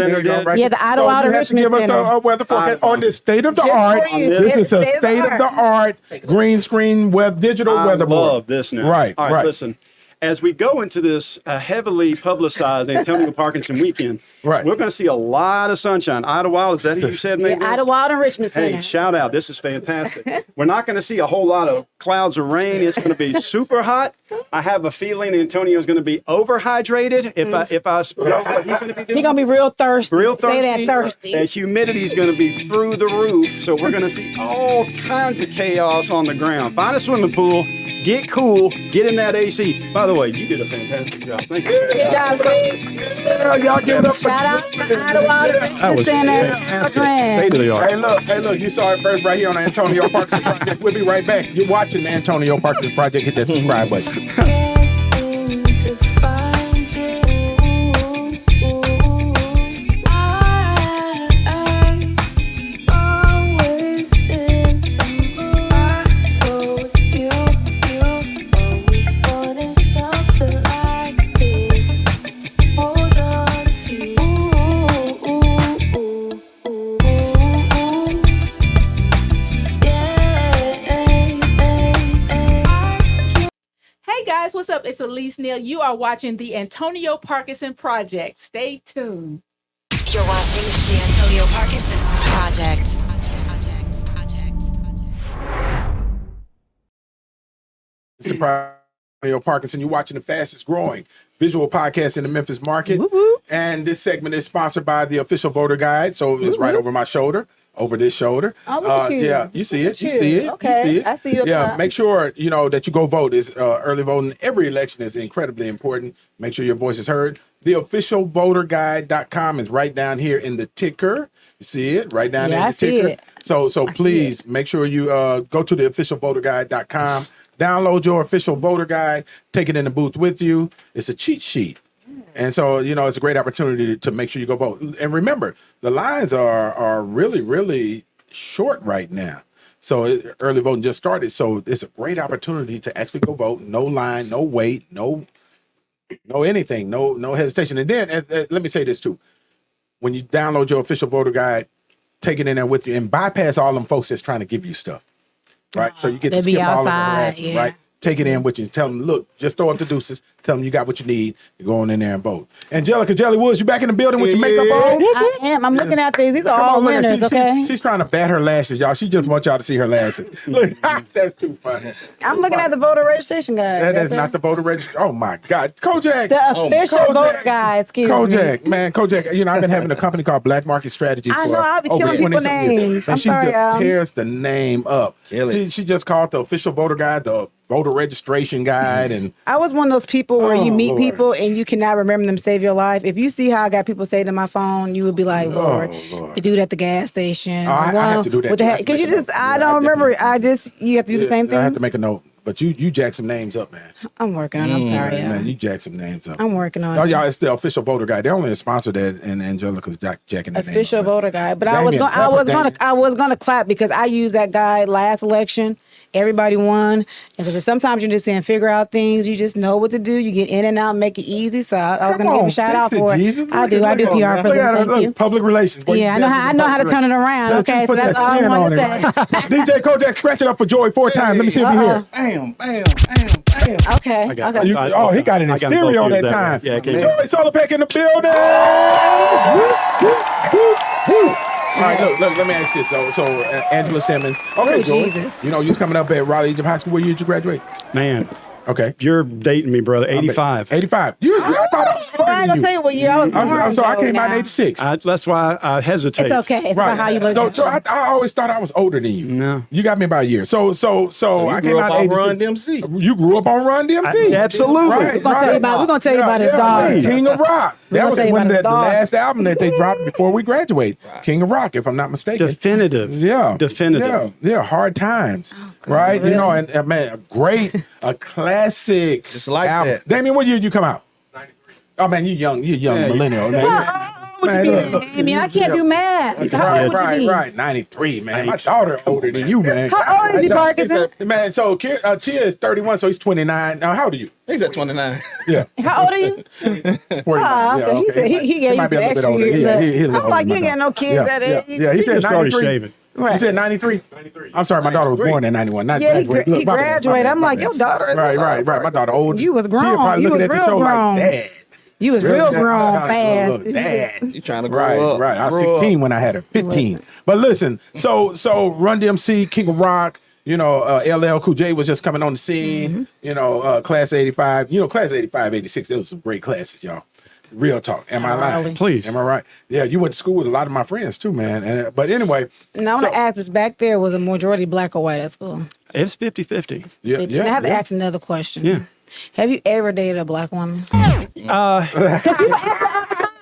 Yeah, the Idlewild Enrichment Center. Center. Give us a weather forecast on this state of the Just art. for you. This is a State of the state of the art green screen digital weather board. I love this now. Right. All right. Listen. As we go into this heavily publicized Antonio Parkinson weekend, we're going to see a lot of sunshine. Idlewild, is that who you said? Yeah, Idlewild Enrichment Center. Hey, shout out. This is fantastic. We're not going to see a whole lot of clouds or rain. It's going to be super hot. I have a feeling Antonio is going to be overhydrated. If I know what he's going to be doing. He's going to be real thirsty. Real thirsty. Say that thirsty. And humidity is going to be through the roof. So we're going to see all kinds of chaos on the ground. Find a swimming pool. Get cool. Get in that AC. By the way, you did a fantastic job. Thank you. Good job, Lee. Y'all give it up. Shout out to the Idlewild Enrichment Center. State of the art. Hey, look, you saw it first right here on the Antonio Parkinson Project. We'll be right back. You're watching the Antonio Parkinson Project. Hit that subscribe button. Guessing to find you. I always in the mood. I told you, you always wanted something like this. Hold on to you. Hey guys, what's up? It's Elise Neal. You are watching the Antonio Parkinson Project. Stay tuned. You're watching the Antonio Parkinson Project. Surprise, Antonio Parkinson. You're watching the fastest growing visual podcast in the Memphis market. And this segment is sponsored by the Official Voter Guide. So it's right over my shoulder. Over this shoulder. Oh, look at you. Yeah, you see it. Look You at see you. it. Okay, You see it. I see you up Yeah, top. make sure that you go vote. Is early voting. Every election is incredibly important. Make sure your voice is heard. TheOfficialVoterGuide.com is right down here in the ticker. You see it right down there in the ticker. It. So please make sure you go to TheOfficialVoterGuide.com. Download your official voter guide. Take it in the booth with you. It's a cheat sheet. And so, it's a great opportunity to make sure you go vote. And remember, the lines are really, really short right now. So early voting just started. So it's a great opportunity to actually go vote. No line, no wait, no anything, no hesitation. And then let me say this too. When you download your official voter guide, take it in there with you and bypass all them folks that's trying to give you stuff. Right? So you get to They be skip all of the outside, harassment, yeah. right? Take it in with you. Tell them, look, just throw up the deuces. Tell them you got what you need. You go on in there and vote. Angelica Jelly Woods, you back in the building with your makeup on? I am. I'm looking at these. These are all look at- winners, okay? She's trying to bat her lashes, y'all. She just wants y'all to see her lashes. Look, that's too funny. I'm looking at the voter registration guide. That is not the voter register. Oh my God, Kojak. The official voter guide. Excuse me. Kojak, man, Kojak. I've been having a company called Black Market Strategy for I know, I'll be over killing 20 people's some years. names. And I'm she sorry, just y'all. tears the name up. Kill it. She just called the official voter guide the voter registration guide, and I was one of those people where you meet Lord. people and you cannot remember them to save your life. If you see how I got people saved in my phone, you would be like, Lord, the dude at the gas station. I have to do that. Because you just, I don't remember. You have to do the same thing. I have to make a note. But you jack some names up, man. I'm working on it. I'm sorry, Man, y'all. you jack some names up. I'm working on Oh, it. y'all, it's the official voter guide. They only sponsor that, and Angelica's jacking that Official name up. voter guide. But Damien, I was gonna clap because I used that guide last election. Everybody won. And because sometimes you're just saying figure out things. You just know what to do. You get in and out, make it easy. So I was Come gonna give on, a shout out fix for it. Jesus. I do PR for them. Thank you. Public relations. Boy, Yeah, I know how to turn it around. Okay, so that's all I want to say. DJ Kojak, scratch it up for Joey 4 times. Let me see if you hear. Bam, bam, bam, bam. Okay. Okay. He got it in stereo that time. Yeah, okay. Joey Sulipek in the building. All right, look, let me ask this. So Angela Simmons. Okay, Oh, Joey. Jesus. You know, you was coming up at Raleigh Egypt High School. What year did you graduate? Man, Okay. you're dating me, brother. 85. 85. I thought I was older I than ain't gonna tell you what year I was born. So I came out in now. 86. That's why I hesitate. It's okay. It's about how you look. So I always thought I was older than you. No. You got me about a year. So I came grew out up in on 86. Run DMC. You grew up on Run DMC. Absolutely. Right, We're gonna tell you about his dog. right. King of Rock. We're That gonna was tell you one about of his the dog. last album that they dropped before we graduate. King of Rock, if I'm not mistaken. Definitive. Yeah. Definitive. Yeah. Hard Times. Right? You know, and man, a classic. It's like album. that. Damien, what year did you come out? 93. Oh man, you're young millennial. Man. What you mean? I mean, I can't do math. How old would you be? Right. 93, man. My daughter older than you, man. How old is he, Parkinson? Man, so Tia is 31, so he's 29. Now, how old are you? He's at 29. Yeah. How old are you? 41. Okay. He said he gave you might be some a little bit extra older. years. He I'm like, you ain't got no kids that age. Yeah, he said just started 93. shaving. Right. You said 93? 93. I'm sorry, my daughter was born in 91. Yeah, he graduated. I'm like, your daughter is Right. My daughter old. You was Tia grown. probably You looking was at the show real grown. like, Dad. You was real grown fast. Dad. You trying to grow up. Right. I was Grow 16 up. when I had her. 15. But listen, so Run DMC, King of Rock, you know, LL Cool J was just coming on the scene. You know, Class 85. You know, Class 85, 86. Those were some great classes, y'all. Real talk. Am I lying? Please. Am I right? Yeah, you went to school with a lot of my friends too, man. And but anyway. Now, I want to ask, was back there was a majority black or white at school? It's 50-50. Yeah, And I have to ask another question. Yeah. Have you ever dated a black woman? Uh,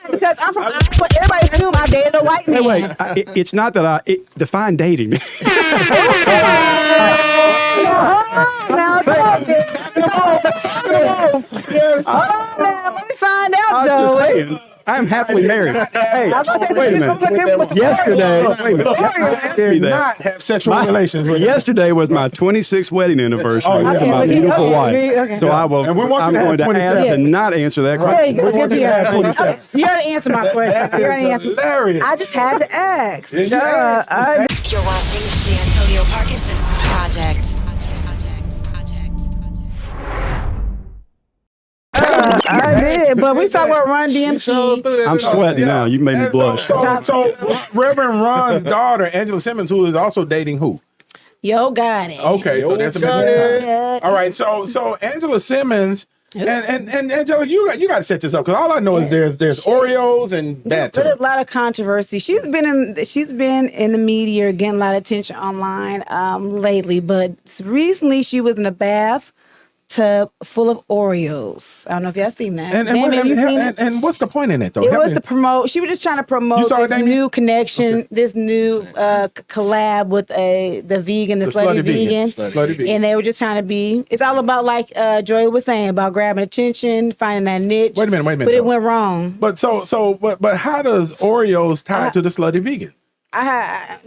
Because I'm from Iowa, everybody assume I dated a white man. wait. It's not that define dating. Now, let me find out, Joey. I'm happily married. Hey, wait a minute. minute. Yesterday, wait a minute. Did not have sexual relations with Yesterday was my 26th wedding anniversary Oh, to okay, my okay, beautiful okay, wife. okay. So I will. And we want you I'm to have going to 27. ask to not answer that There question. you go. We want you to have 27. You already answered my question. You already That's answered. hilarious. I just had to ask. Yeah, you Duh, asked. You're watching the Antonio Parkinson Project. I did, but we talk about Run DMC. I'm sweating now. You made me And blush. So Reverend Ron's daughter, Angela Simmons, who is also dating who? Yo, got it. Okay, so there's a Yeah. All right, so Angela Simmons and Angela, you got to set this up because all I know is there's Oreos and that. There's a lot of controversy. She's been in the media, getting a lot of attention online lately. But recently, she was in a bathtub full of Oreos. I don't know if y'all seen that. And what's the point in it though? It was to promote. She was just trying to promote saw it, this Damien? new connection, this new collab with the vegan, the slutty vegan. Slutty vegan. And they were just trying to be. It's all about like Joy was saying about grabbing attention, finding that niche. Wait a minute. But it went wrong. But but how does Oreos tie to the slutty vegan?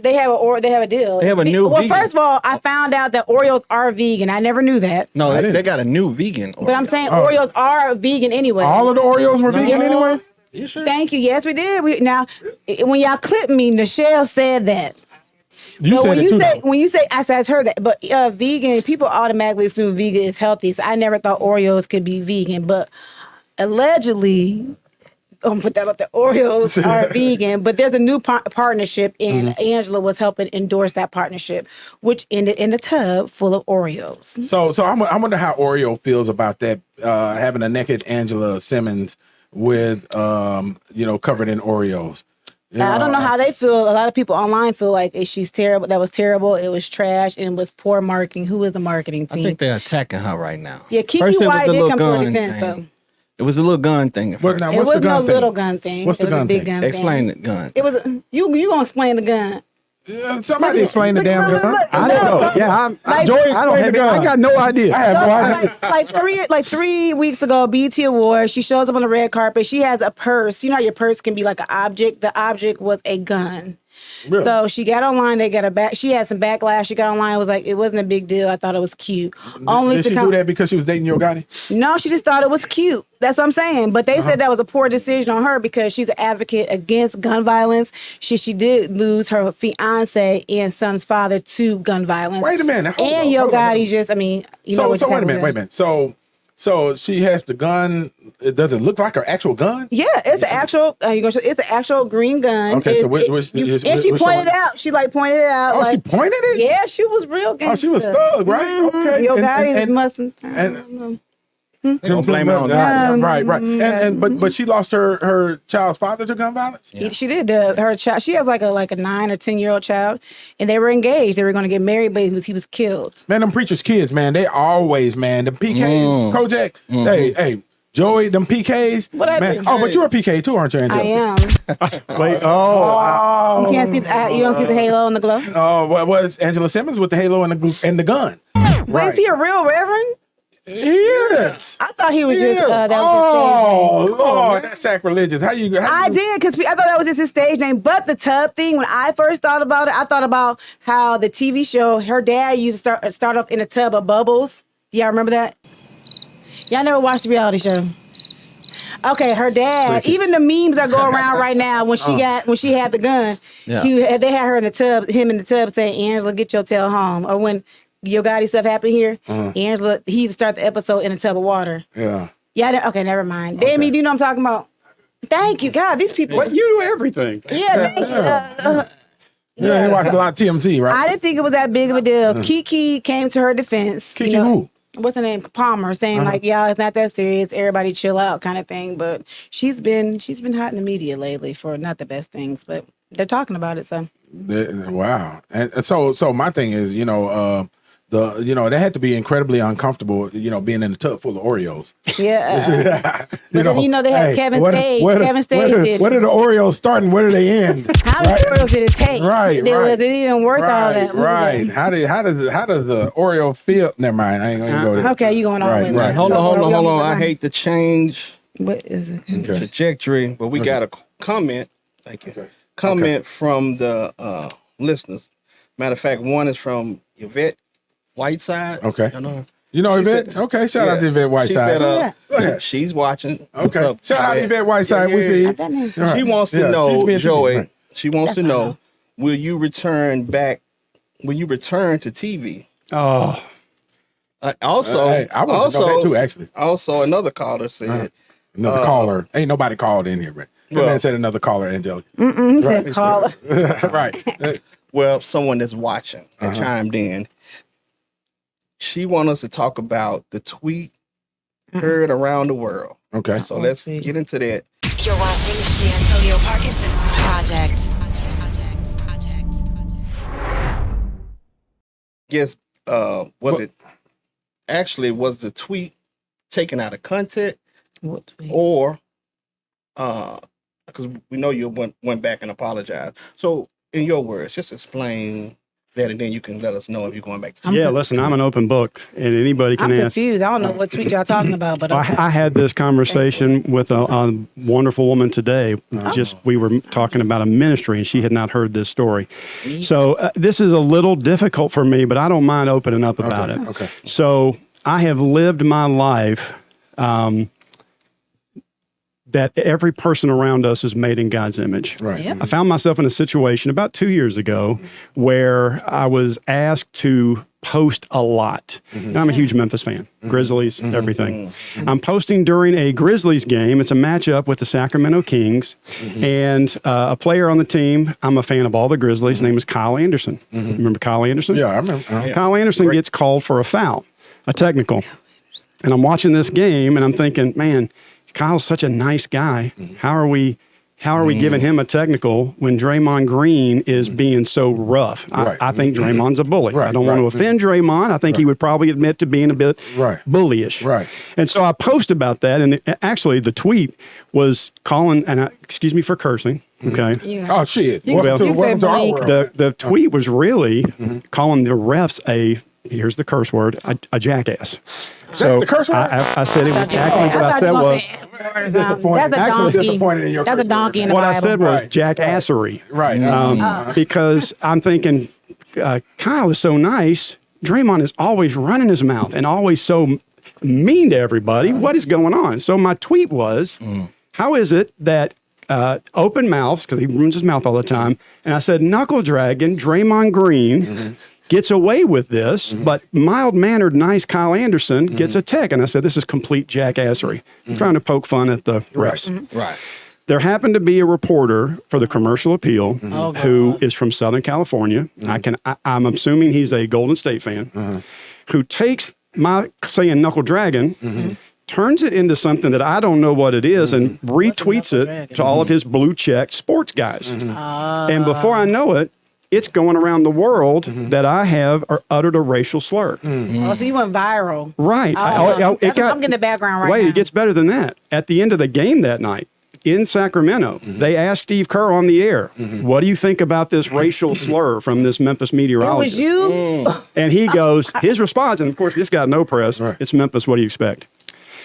They have a deal. They have a new Well, vegan. first of all, I found out that Oreos are vegan. I never knew that. No, they got a new vegan. But I'm saying Oreos are vegan anyway. All of the Oreos were vegan anyway? You sure? Thank you. Yes, we did. Now, when y'all clipped me, Nichelle said that. You But said it too. though. when you say, I heard that. But vegan, people automatically assume vegan is healthy. So I never thought Oreos could be vegan. But allegedly, I'm gonna put that up there. Oreos are vegan, but there's a new partnership, and Angela was helping endorse that partnership, which ended in a tub full of Oreos. So I wonder how Oreo feels about that, having a naked Angela Simmons with covered in Oreos. I don't know how they feel. A lot of people online feel like she's terrible. That was terrible. It was trash and it was poor marketing. Who is the marketing team? I think they're attacking her right now. Yeah, Kiki First, it was White the did little come to her gun defense, thing. though. It was a little gun thing at first. Now, It what's the wasn't no gun thing? little gun thing. What's the It was gun a big thing? gun Explain thing. the gun. It was you gonna explain the gun. Yeah, somebody explain the damn gun. I don't know. Yeah, Like- Joey, I don't explain have the it. I gun. got no idea. I have no idea. like 3 weeks ago, BET Awards, she shows up on the red carpet. She has a purse. You know how your purse can be like an object? The object was a gun. Really? So she got online. They got a back. She had some backlash. She got online. Was like, it wasn't a big deal. I thought it was cute. Did she do that because she was dating Yo Gotti? No, she just thought it was cute. That's what I'm saying. But they said that was a poor decision on her because she's an advocate against gun violence. She did lose her fiance and son's father to gun violence. Wait a minute. Hold And on, Yo hold on. Gotti just, I mean, you know So what just wait a happened minute. with Wait a that. minute. So she has the gun. Does it look like her actual gun? Yeah, it's an actual. It's an actual green gun. Okay, so And she pointed it out. She like pointed it out. Oh, like, she pointed it? Yeah, she was real gangster. Oh, she was thug, right? Okay. Yo And- Gotti and- must. Don't blame it on Yeah, that. right. But she lost her child's father to gun violence. She did. Her child. She has like a 9 or 10-year-old child, and they were engaged. They were going to get married, but he was killed. Man, them preachers' kids, man, they always, man, them PKs, Kojak. Hey, Joey, them PKs. What I man. do? Oh, but you're a PK too, aren't you, Angela? I am. Wait, You can't see. You don't see the halo and the glow. Oh, what was Angela Simmons with the halo and the gun? Wait, is he a real reverend? Yes. I thought he was just. That was Oh, his stage name. Lord, that's sacrilegious. How you? I did because I thought that was just his stage name. But the tub thing, when I first thought about it, I thought about how the TV show, her dad used to start off in a tub of bubbles. Y'all remember that? Y'all never watched the reality show? Okay, her dad. Crickets. Even the memes that go around right now when she had the gun, Yeah. they had her in the tub, him in the tub saying, "Angela, get your tail home." Or when Yo Gotti stuff happened here, Angela, he used to start the episode in a tub of water. Yeah. Yeah, okay, never mind. Damien, do you know what I'm talking about? Thank you, God. These people. what, you know everything. Yeah, thank you. Yeah, you watched a lot of TMZ, right? I didn't think it was that big of a deal. Kiki came to her defense. Kiki who? What's her name? Palmer, saying like, "Y'all, it's not that serious. Everybody chill out," kind of thing. But she's been hot in the media lately for not the best things, but they're talking about it. So Wow. And so my thing is, they had to be incredibly uncomfortable, being in a tub full of Oreos. yeah. But then, they had Kevin Stage. Kevin Stage did. Where did the Oreos start and where do they end? How many Oreos did it take? Right, It wasn't even worth all that. Right. How does the Oreo feel? Never mind. I ain't gonna go there. Okay, you going all Right, in. right. Hold on. I hate to change What is it? Okay. trajectory, but we got a comment. Thank you. Comment from the listeners. Matter of fact, one is from Yvette Whiteside. Okay. You know, You know She Yvette? said- Okay, shout out to Yvette She Whiteside. said, Go ahead. she's watching. What's Okay. up, Shout out to Yvette? Yvette Whiteside. Yeah, We yeah. see you. That means All right. She wants to Yeah, she's know, being Joey. right. She wants to That's know, fine. will you return to TV? Oh, Also, Hey, I want to know that too, actually. Also, another caller said, Another caller. Ain't nobody called in here, right? That Well- man said another caller, Angelica. He said call. Right. well, someone that's watching that Uh-huh. chimed in. She wants us to talk about the tweet heard around the world. Okay. So let's get into that. You're watching the Antonio Parkinson Project. Guess was the tweet taken out of context, What tweet? or because we know you went back and apologized. So in your words, just explain that, and then you can let us know if you're going back to yeah. Listen, I'm an open book, and anybody can I'm ask. confused. I don't know what tweet y'all talking about, but okay. I had this conversation with a wonderful woman today. We were talking about a ministry, and she had not heard this story. So this is a little difficult for me, but I don't mind opening up about it. Okay. So I have lived my life that every person around us is made in God's image. Right. Yep. I found myself in a situation about 2 years ago where I was asked to post a lot. Now, I'm a huge Memphis fan, Grizzlies, everything. I'm posting during a Grizzlies game. It's a matchup with the Sacramento Kings, and a player on the team, I'm a fan of all the Grizzlies. His name is Kyle Anderson. Remember Kyle Anderson? Yeah, I remember. Kyle Anderson gets called for a foul, a technical. And I'm watching this game, and I'm thinking, man, Kyle's such a nice guy. How are we How are we giving him a technical when Draymond Green is being so rough? Right. I think Draymond's a bully. Right, I don't want to offend Draymond. I think he would probably admit to being a bit bullyish. Right. And so I post about that, and actually the tweet was calling, and excuse me for cursing, okay? Oh, shit. You- Welcome you to said our bleak. world. The tweet was really calling the refs here's the curse word, a jackass. That's the curse word? I said it was jackass. What I said was, That's a Actually donkey. disappointed in your That's a curse donkey in the what I Bible. said was Right. jackassery. Right. Because I'm thinking, Kyle is so nice. Draymond is always running his mouth and always so mean to everybody. What is going on? So my tweet was, how is it that open mouth, because he runs his mouth all the time, and I said, knuckle dragon Draymond Green gets away with this, but mild-mannered, nice Kyle Anderson gets a tech. And I said, this is complete jackassery. I'm trying to poke fun at the refs. Right. There happened to be a reporter for the Commercial Appeal who is from Southern California. I'm assuming he's a Golden State fan, who takes my saying knuckle dragon, turns it into something that I don't know what it is, and retweets it to all of his blue check sports guys. And before I know it, it's going around the world that I have uttered a racial slur. Oh, so you went viral. Right. I'm getting the background right now. It gets better than that. At the end of the game that night in Sacramento, they asked Steve Kerr on the air, what do you think about this racial slur from this Memphis It meteorologist? was you? And he goes, his response, and of course this got no press, it's Memphis, what do you expect?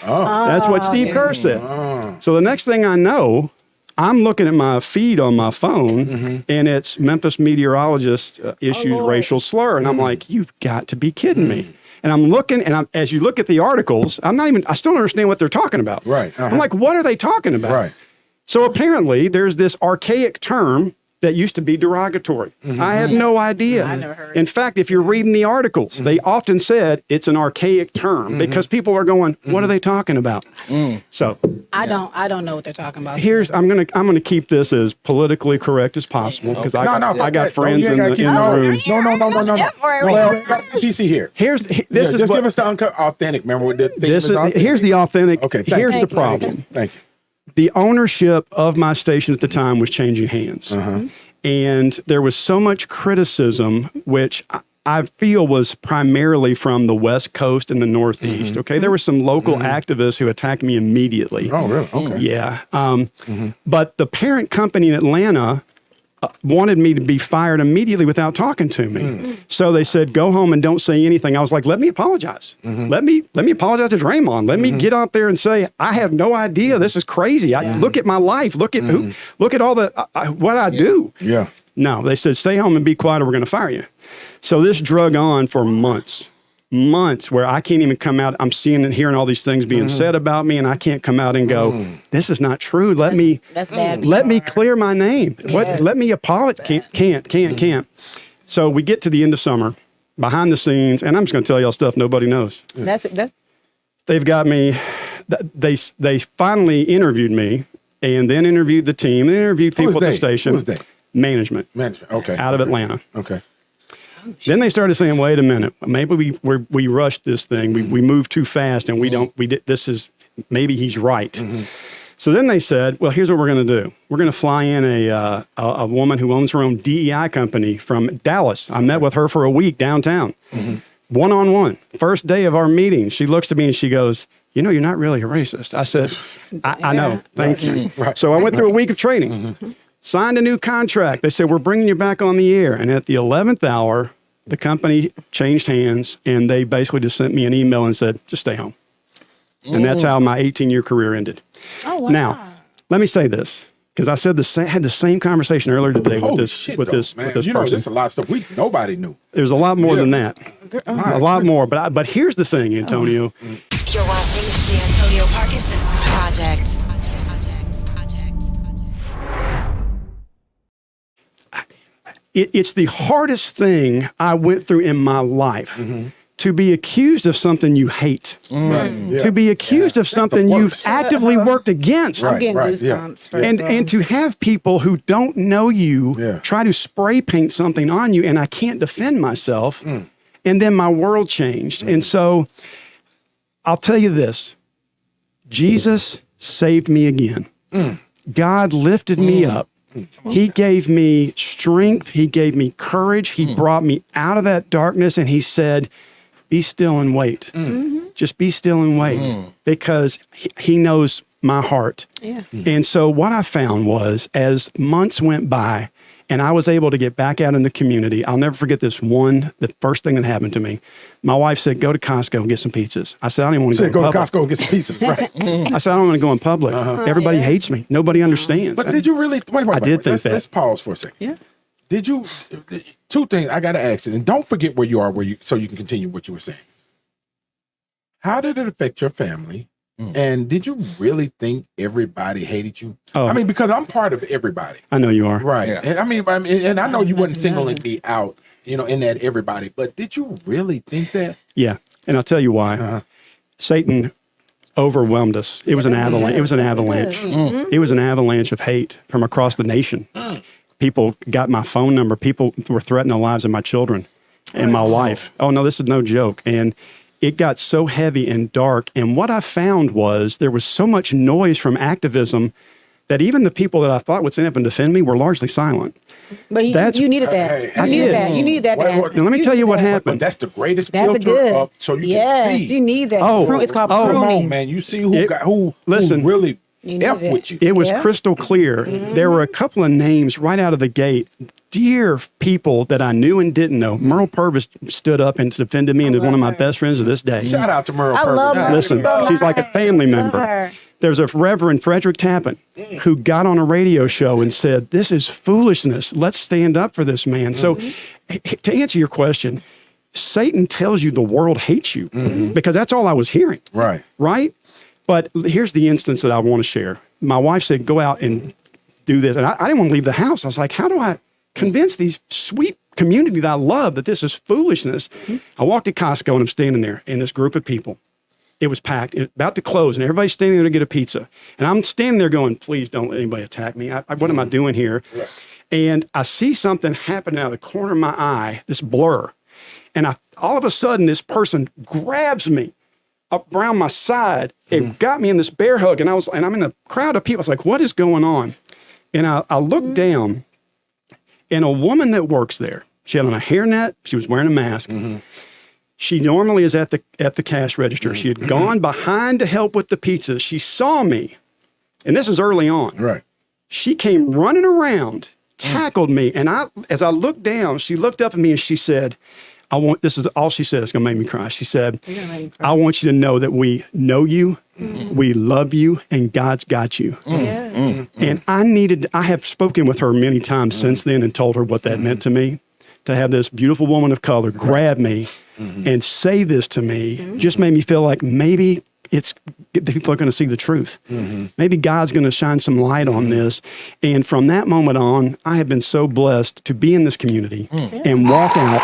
That's what Steve Kerr said. So the next thing I know, I'm looking at my feed on my phone, and it's Memphis meteorologist issues racial slur. And I'm like, you've got to be kidding me. And I'm looking, and as you look at the articles, I still don't understand what they're talking about. Right. I'm like, what are they talking about? Right. So apparently there's this archaic term that used to be derogatory. I had no idea. I never heard In fact, if you're reading the articles, they often said it's an archaic term because people are going, what are they talking about? So I don't know what they're talking about. I'm gonna keep this as politically correct as possible because I got friends in the room. No. Well, PC here. This is give us the authentic. Remember what the thing was authentic? Here's the authentic. Okay. Here's the problem. Thank you. The ownership of my station at the time was changing hands. And there was so much criticism, which I feel was primarily from the West Coast and the Northeast. Okay. There were some local activists who attacked me immediately. Oh, really? Okay. Yeah. But the parent company in Atlanta wanted me to be fired immediately without talking to me. So they said, go home and don't say anything. I was like, let me apologize. Let me apologize to Draymond. Let me get out there and say, I have no idea. This is crazy. Look at my life. Look at all what I do. Yeah. No, they said, stay home and be quiet or we're going to fire you. So this drug on for months where I can't even come out. I'm seeing and hearing all these things being said about me, and I can't come out and go, this is not true. That's bad. Let me clear my name. Yes. Let me apologize. Can't. So we get to the end of summer, behind the scenes, and I'm just going to tell y'all stuff nobody knows. That's They've got me. They finally interviewed me, and then interviewed the team, and interviewed people at the station. Who was they? Management. Okay. Out of Atlanta. Okay. Then they started saying, "Wait a minute, maybe we rushed this thing. We moved too fast, and maybe he's right." So then they said, "Well, here's what we're going to do. We're going to fly in a woman who owns her own DEI company from Dallas. I met with her for a week downtown, one-on-one. First day of our meeting, she looks at me and she goes, you know, you're not really a racist." I said, I know. Thank you. So I went through a week of training. Signed a new contract. They said, we're bringing you back on the air. And at the 11th hour, the company changed hands, and they basically just sent me an email and said, just stay home. And that's how my 18-year career ended. Oh, wow. Now, let me say this, because I had the same conversation earlier today with this man. person. You know, there's a lot of stuff nobody knew. There's a lot more than that. A lot more. But here's the thing, Antonio. You're watching the Antoniio Parkinson Project. It's the hardest thing I went through in my life. To be accused of something you hate, to be accused of something you've actively worked against, I'm getting goosebumps. and to have people who don't know you try to spray paint something on you, and I can't defend myself, and then my world changed. And so I'll tell you this, Jesus saved me again. God lifted me up. He gave me strength. He gave me courage. He brought me out of that darkness, and he said, be still and wait. Just be still and wait, because he knows my heart. Yeah. And so what I found was, as months went by and I was able to get back out in the community, I'll never forget the first thing that happened to me. My wife said, go to Costco and get some pizzas. I said, I don't even want to go to Costco and get some pizzas, right? I said, I don't want to go in public. Everybody hates me. Nobody understands. But did you really? Wait. I did think that. Let's pause for a second. Yeah. Did you? Two things I got to ask you, and don't forget where you are, so you can continue what you were saying. How did it affect your family? And did you really think everybody hated you? Oh. I mean, because I'm part of everybody. I know you are. Right. Yeah. And I mean, and I know you wasn't singling me out, in that everybody, but did you really think that? Yeah. And I'll tell you why. Satan overwhelmed us. It was an avalanche. It was an avalanche. It was an avalanche of hate from across the nation. People got my phone number. People were threatening the lives of my children and my wife. Oh, no, this is no joke. And it got so heavy and dark. And what I found was there was so much noise from activism that even the people that I thought would stand up and defend me were largely silent. But you needed that. I You needed did. that. You needed that. What- Now, let me tell you what But happened. that's the greatest That's the filter good. up, so you Yes, can see. you need that. Oh, It's called Come pruning. on, man. You see who listen, really You need F it. with you. It was Yeah. crystal clear. There were a couple of names right out of the gate. Dear people that I knew and didn't know. Merle Purvis stood up and defended me and is one of my best friends to this day. Shout out to Merle I Purvis. love her. Listen, So she's like a family Love member. her. There's a Reverend Frederick Tappan who got on a radio show and said, this is foolishness. Let's stand up for this man. So to answer your question, Satan tells you the world hates you because that's all I was hearing. Right. Right? But here's the instance that I want to share. My wife said, go out and do this. And I didn't want to leave the house. I was like, how do I convince these sweet community that I love that this is foolishness? I walked to Costco and I'm standing there in this group of people. It was packed, about to close, and everybody's standing there to get a pizza. And I'm standing there going, please don't let anybody attack me. What am I doing here? Right. And I see something happen out of the corner of my eye, this blur. And all of a sudden, this person grabs me up around my side and got me in this bear hug. And I'm in a crowd of people. I was like, what is going on? And I looked down, and a woman that works there, she had on a hairnet, she was wearing a mask. She normally is at the cash register. She had gone behind to help with the pizza. She saw me, and this is early on. Right. She came running around, tackled me, and as I looked down, she looked up at me and she said, this is all she said, it's gonna make me cry. She said, I want you to know that we know you, we love you, and God's got you. And I have spoken with her many times since then and told her what that meant to me. To have this beautiful woman of color grab me and say this to me just made me feel like maybe people are going to see the truth. Maybe God's going to shine some light on this. And from that moment on, I have been so blessed to be in this community and walk out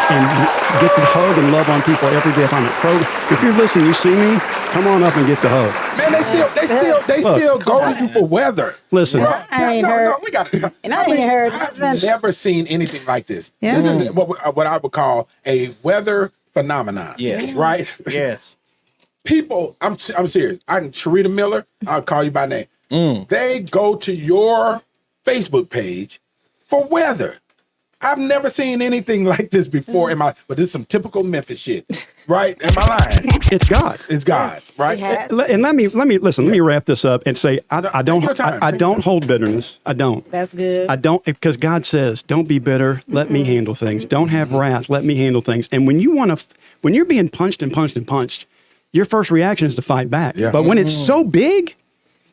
and get to hug and love on people every day. If I'm at program, if you're listening, you see me, come on up and get the hug. Man, they still go to you for weather. Listen, I ain't heard. We got to. And I ain't heard I've nothing. never seen anything like this. Yeah. This is what I would call a weather phenomenon. Yeah. Right? Yes. People, I'm serious. Sharita Miller, I'll call you by name. They go to your Facebook page for weather. I've never seen anything like this before in my, but this is some typical Memphis shit, right? Am I lying? it's God. It's God, right? And let me wrap this up and say I don't hold bitterness. I don't. That's good. I don't, because God says, don't be bitter. Let me handle things. Don't have wrath. Let me handle things. And when you're being punched and punched and punched, your first reaction is to fight back. Yeah. But when it's so big,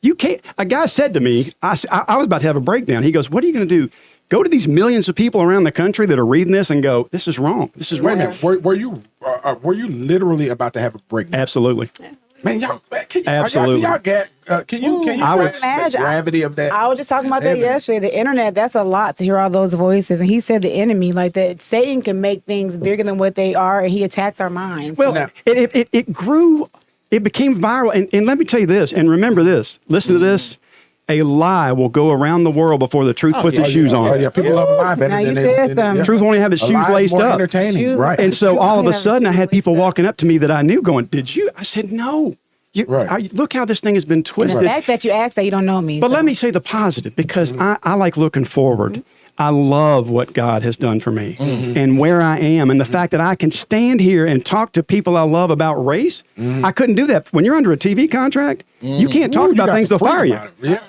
you can't. A guy said to me, I was about to have a breakdown. He goes, what are you going to do? Go to these millions of people around the country that are reading this and go, this is wrong. This is wrong. Wait a minute. Were you literally about to have a breakdown? Absolutely. Man, y'all, Absolutely. Can you grasp the gravity of that? I was just talking about that yesterday. The internet, that's a lot to hear all those voices. And he said the enemy, like that Satan can make things bigger than what they are, and he attacks our minds. Well, it grew, it became viral. And let me tell you this, and remember this, listen to this. A lie will go around the world before the truth puts its shoes on. Oh, yeah, people love a lie better Now than you they said something. Truth won't have its shoes laced more up. Entertaining, Shoes- right? And so all of a Yeah, sudden I had shoes people laced up. walking up to me that I knew going, did you? I said, no. Look how this thing has been And twisted. the fact that you asked that you don't know me. But so. let me say the positive, because I like looking forward. I love what God has done for me and where I am, and the fact that I can stand here and talk to people I love about race. I couldn't do that. When you're under a TV contract, you can't talk about things, they'll fire you.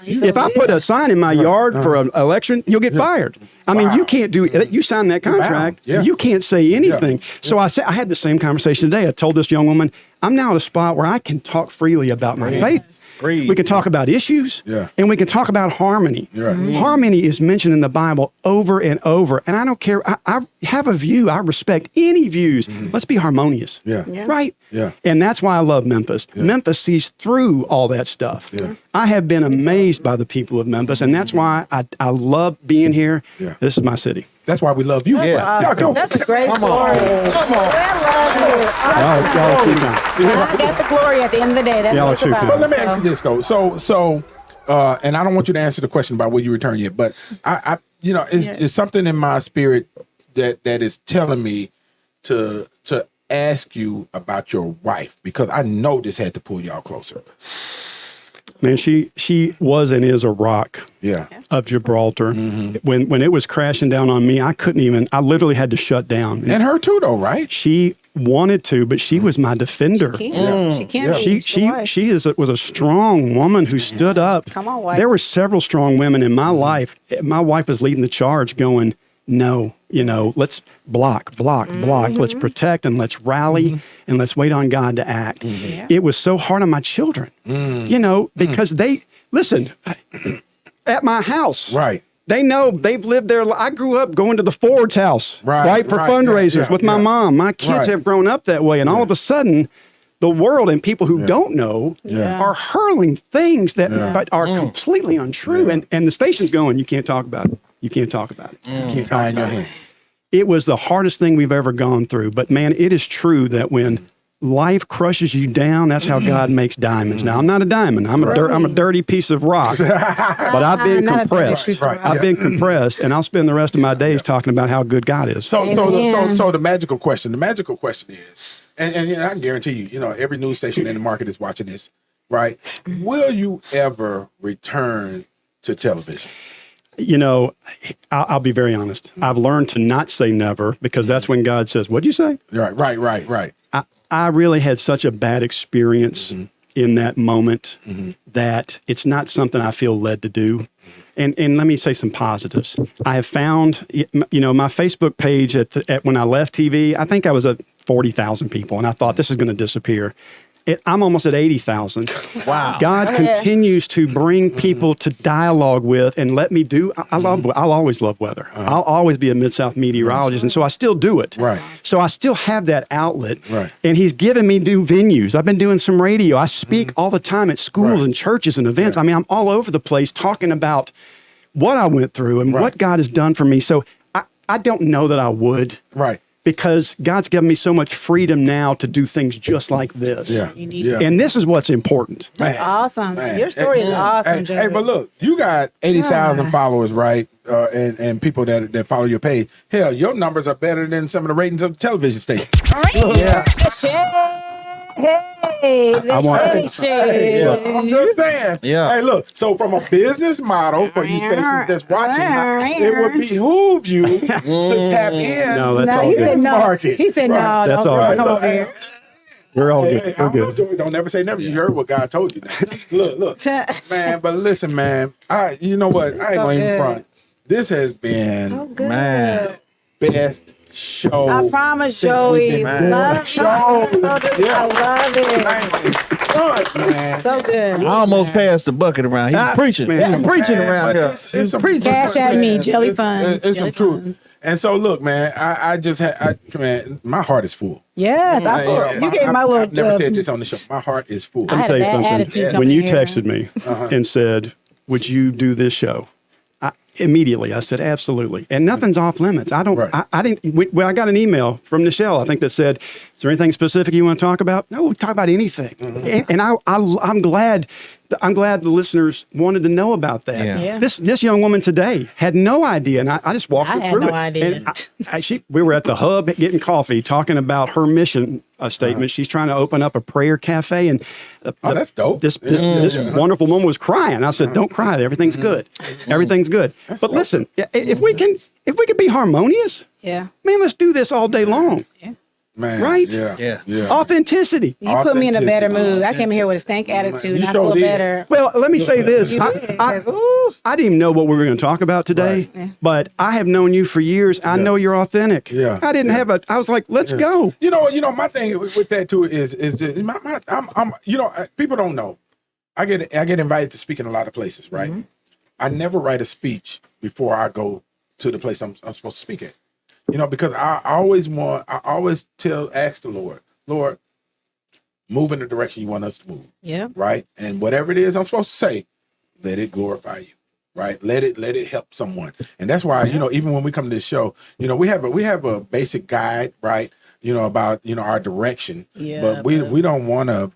If I put a sign in my yard for an election, you'll get fired. I mean, you can't do it. You sign that contract, you can't say anything. So I had the same conversation today. I told this young woman, I'm now at a spot where I can talk freely about my faith. We can talk about issues, and we can talk about harmony. Harmony is mentioned in the Bible over and over. And I don't care. I have a view. I respect any views. Let's be harmonious. Right? And that's why I love Memphis. Memphis sees through all that stuff. I have been amazed by the people of Memphis, and that's why I love being here. This is my city. That's why we love you. That's a great story. Come on. Y'all got the glory at the end of the day. That's what it's about. But let me ask you this, though. So, and I don't want you to answer the question about will you return yet, but I it's something in my spirit that is telling me to ask you about your wife, because I know this had to pull y'all closer. Man, she was and is a rock of Gibraltar. When it was crashing down on me, I literally had to shut down. And her too, though, right? She wanted to, but she was my defender. She can. She was a strong woman who stood up. Come on, wife. There were several strong women in my life. My wife was leading the charge going, no, let's block. Let's protect and let's rally and let's wait on God to act. It was so hard on my children, because they, listen, at my house. Right. They know they've lived there. I grew up going to the Ford's house, for fundraisers with my mom. My kids have grown up that way. And all of a sudden, the world and people who don't know are hurling things that are completely untrue. And the station's going, you can't talk about it. You can't talk about it. You can't talk about it. It was the hardest thing we've ever gone through. But man, it is true that when life crushes you down, that's how God makes diamonds. Now, I'm not a diamond. I'm a dirty piece of rock. But I've been compressed. I've been compressed, and I'll spend the rest of my days talking about how good God is. So the magical question is, and I can guarantee you, every news station in the market is watching this, right? Will you ever return to television? I'll be very honest. I've learned to not say never, because that's when God says, what'd you say? Right. I really had such a bad experience in that moment that it's not something I feel led to do. And let me say some positives. I have found, my Facebook page at when I left TV, I think I was at 40,000 people, and I thought this is going to disappear. I'm almost at 80,000. Wow. God continues to bring people to dialogue with and let me do. I'll always love weather. I'll always be a Mid-South meteorologist. And so I still do it. Right. So I still have that outlet. Right. And he's given me new venues. I've been doing some radio. I speak all the time at schools and churches and events. I mean, I'm all over the place talking about what I went through and what God has done for me. So I don't know that I would. Right. Because God's given me so much freedom now to do things just like this. And this is what's important. That's awesome. Your story is awesome, Joey. Hey, but look, you got 80,000 followers, right? And people that follow your page. Hell, your numbers are better than some of the ratings of the television stations. Hey, I'm just saying. Hey, look. So from a business model for you stations that's watching, it would behoove you to tap in. No, that's all good. Market. He said, no, That's all right. come over here. We're all good. We're good. Don't never say never. You heard what God told you. Now. Look, man. But listen, man. You know what? I ain't going to front. This has been best show. I promise, Joey. Love show. I love it. Man. So good. I almost passed the bucket around. He's preaching. He's preaching around here. It's some Cash at me, jelly fun. It's some truth. And so, look, man, I just had, man, my heart is full. Yes, I feel you gave my little. I've never said this on the show. My heart is full. I had a bad attitude When you coming texted me and said, would you do this show? Immediately, I said, absolutely. And nothing's off limits. I didn't, when I got an email from Nichelle, I think that said, Is there anything specific you want to talk about? No, we talk about anything. And I'm glad the listeners wanted to know about that. Yeah. This young woman today had no idea, and I just walked I her had through no it. idea. And we were at the hub getting coffee, talking about her mission statement. She's trying to open up a prayer cafe, and that's dope. This wonderful woman was crying. I said, "Don't cry. Everything's good. Everything's good." But listen, if we can be harmonious, Yeah. man, let's do this all day long. Man, Right? Yeah. Authenticity. You put me in a better Authenticity. mood. I came here with a stank attitude, You and I sure feel did. better. Well, let me say this. You I did, 'cause, ooh. didn't even know what we were going to talk about today, but I have known you for years. I know you're authentic. Yeah. I didn't have I was like, let's go. You know, my thing with that too is I'm people don't know. I get invited to speak in a lot of places, right? I never write a speech before I go to the place I'm supposed to speak at. You know, because I always ask the Lord, move in the direction you want us to move. Yeah. Right? And whatever it is I'm supposed to say, let it glorify you. Right? Let it help someone. And that's why, even when we come to this show, we have a basic guide, right? About, our direction. Yeah, but we don't want to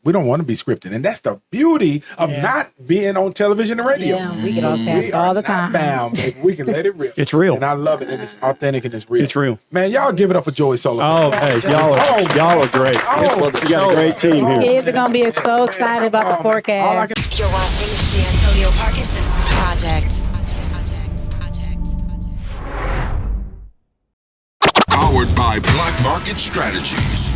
be scripted. And that's the beauty of not being on television and radio. Yeah, we get off task all the time. Bound, baby. We can let it rip. It's real. And I love it. And it's authentic and it's real. It's real. Man, y'all give it up for Joey Sulipek. Oh, hey, y'all are great. You got a great team here. Kids are gonna be so excited about the forecast. You're watching the Antonio Parkinson Project. Powered by Black Market Strategies.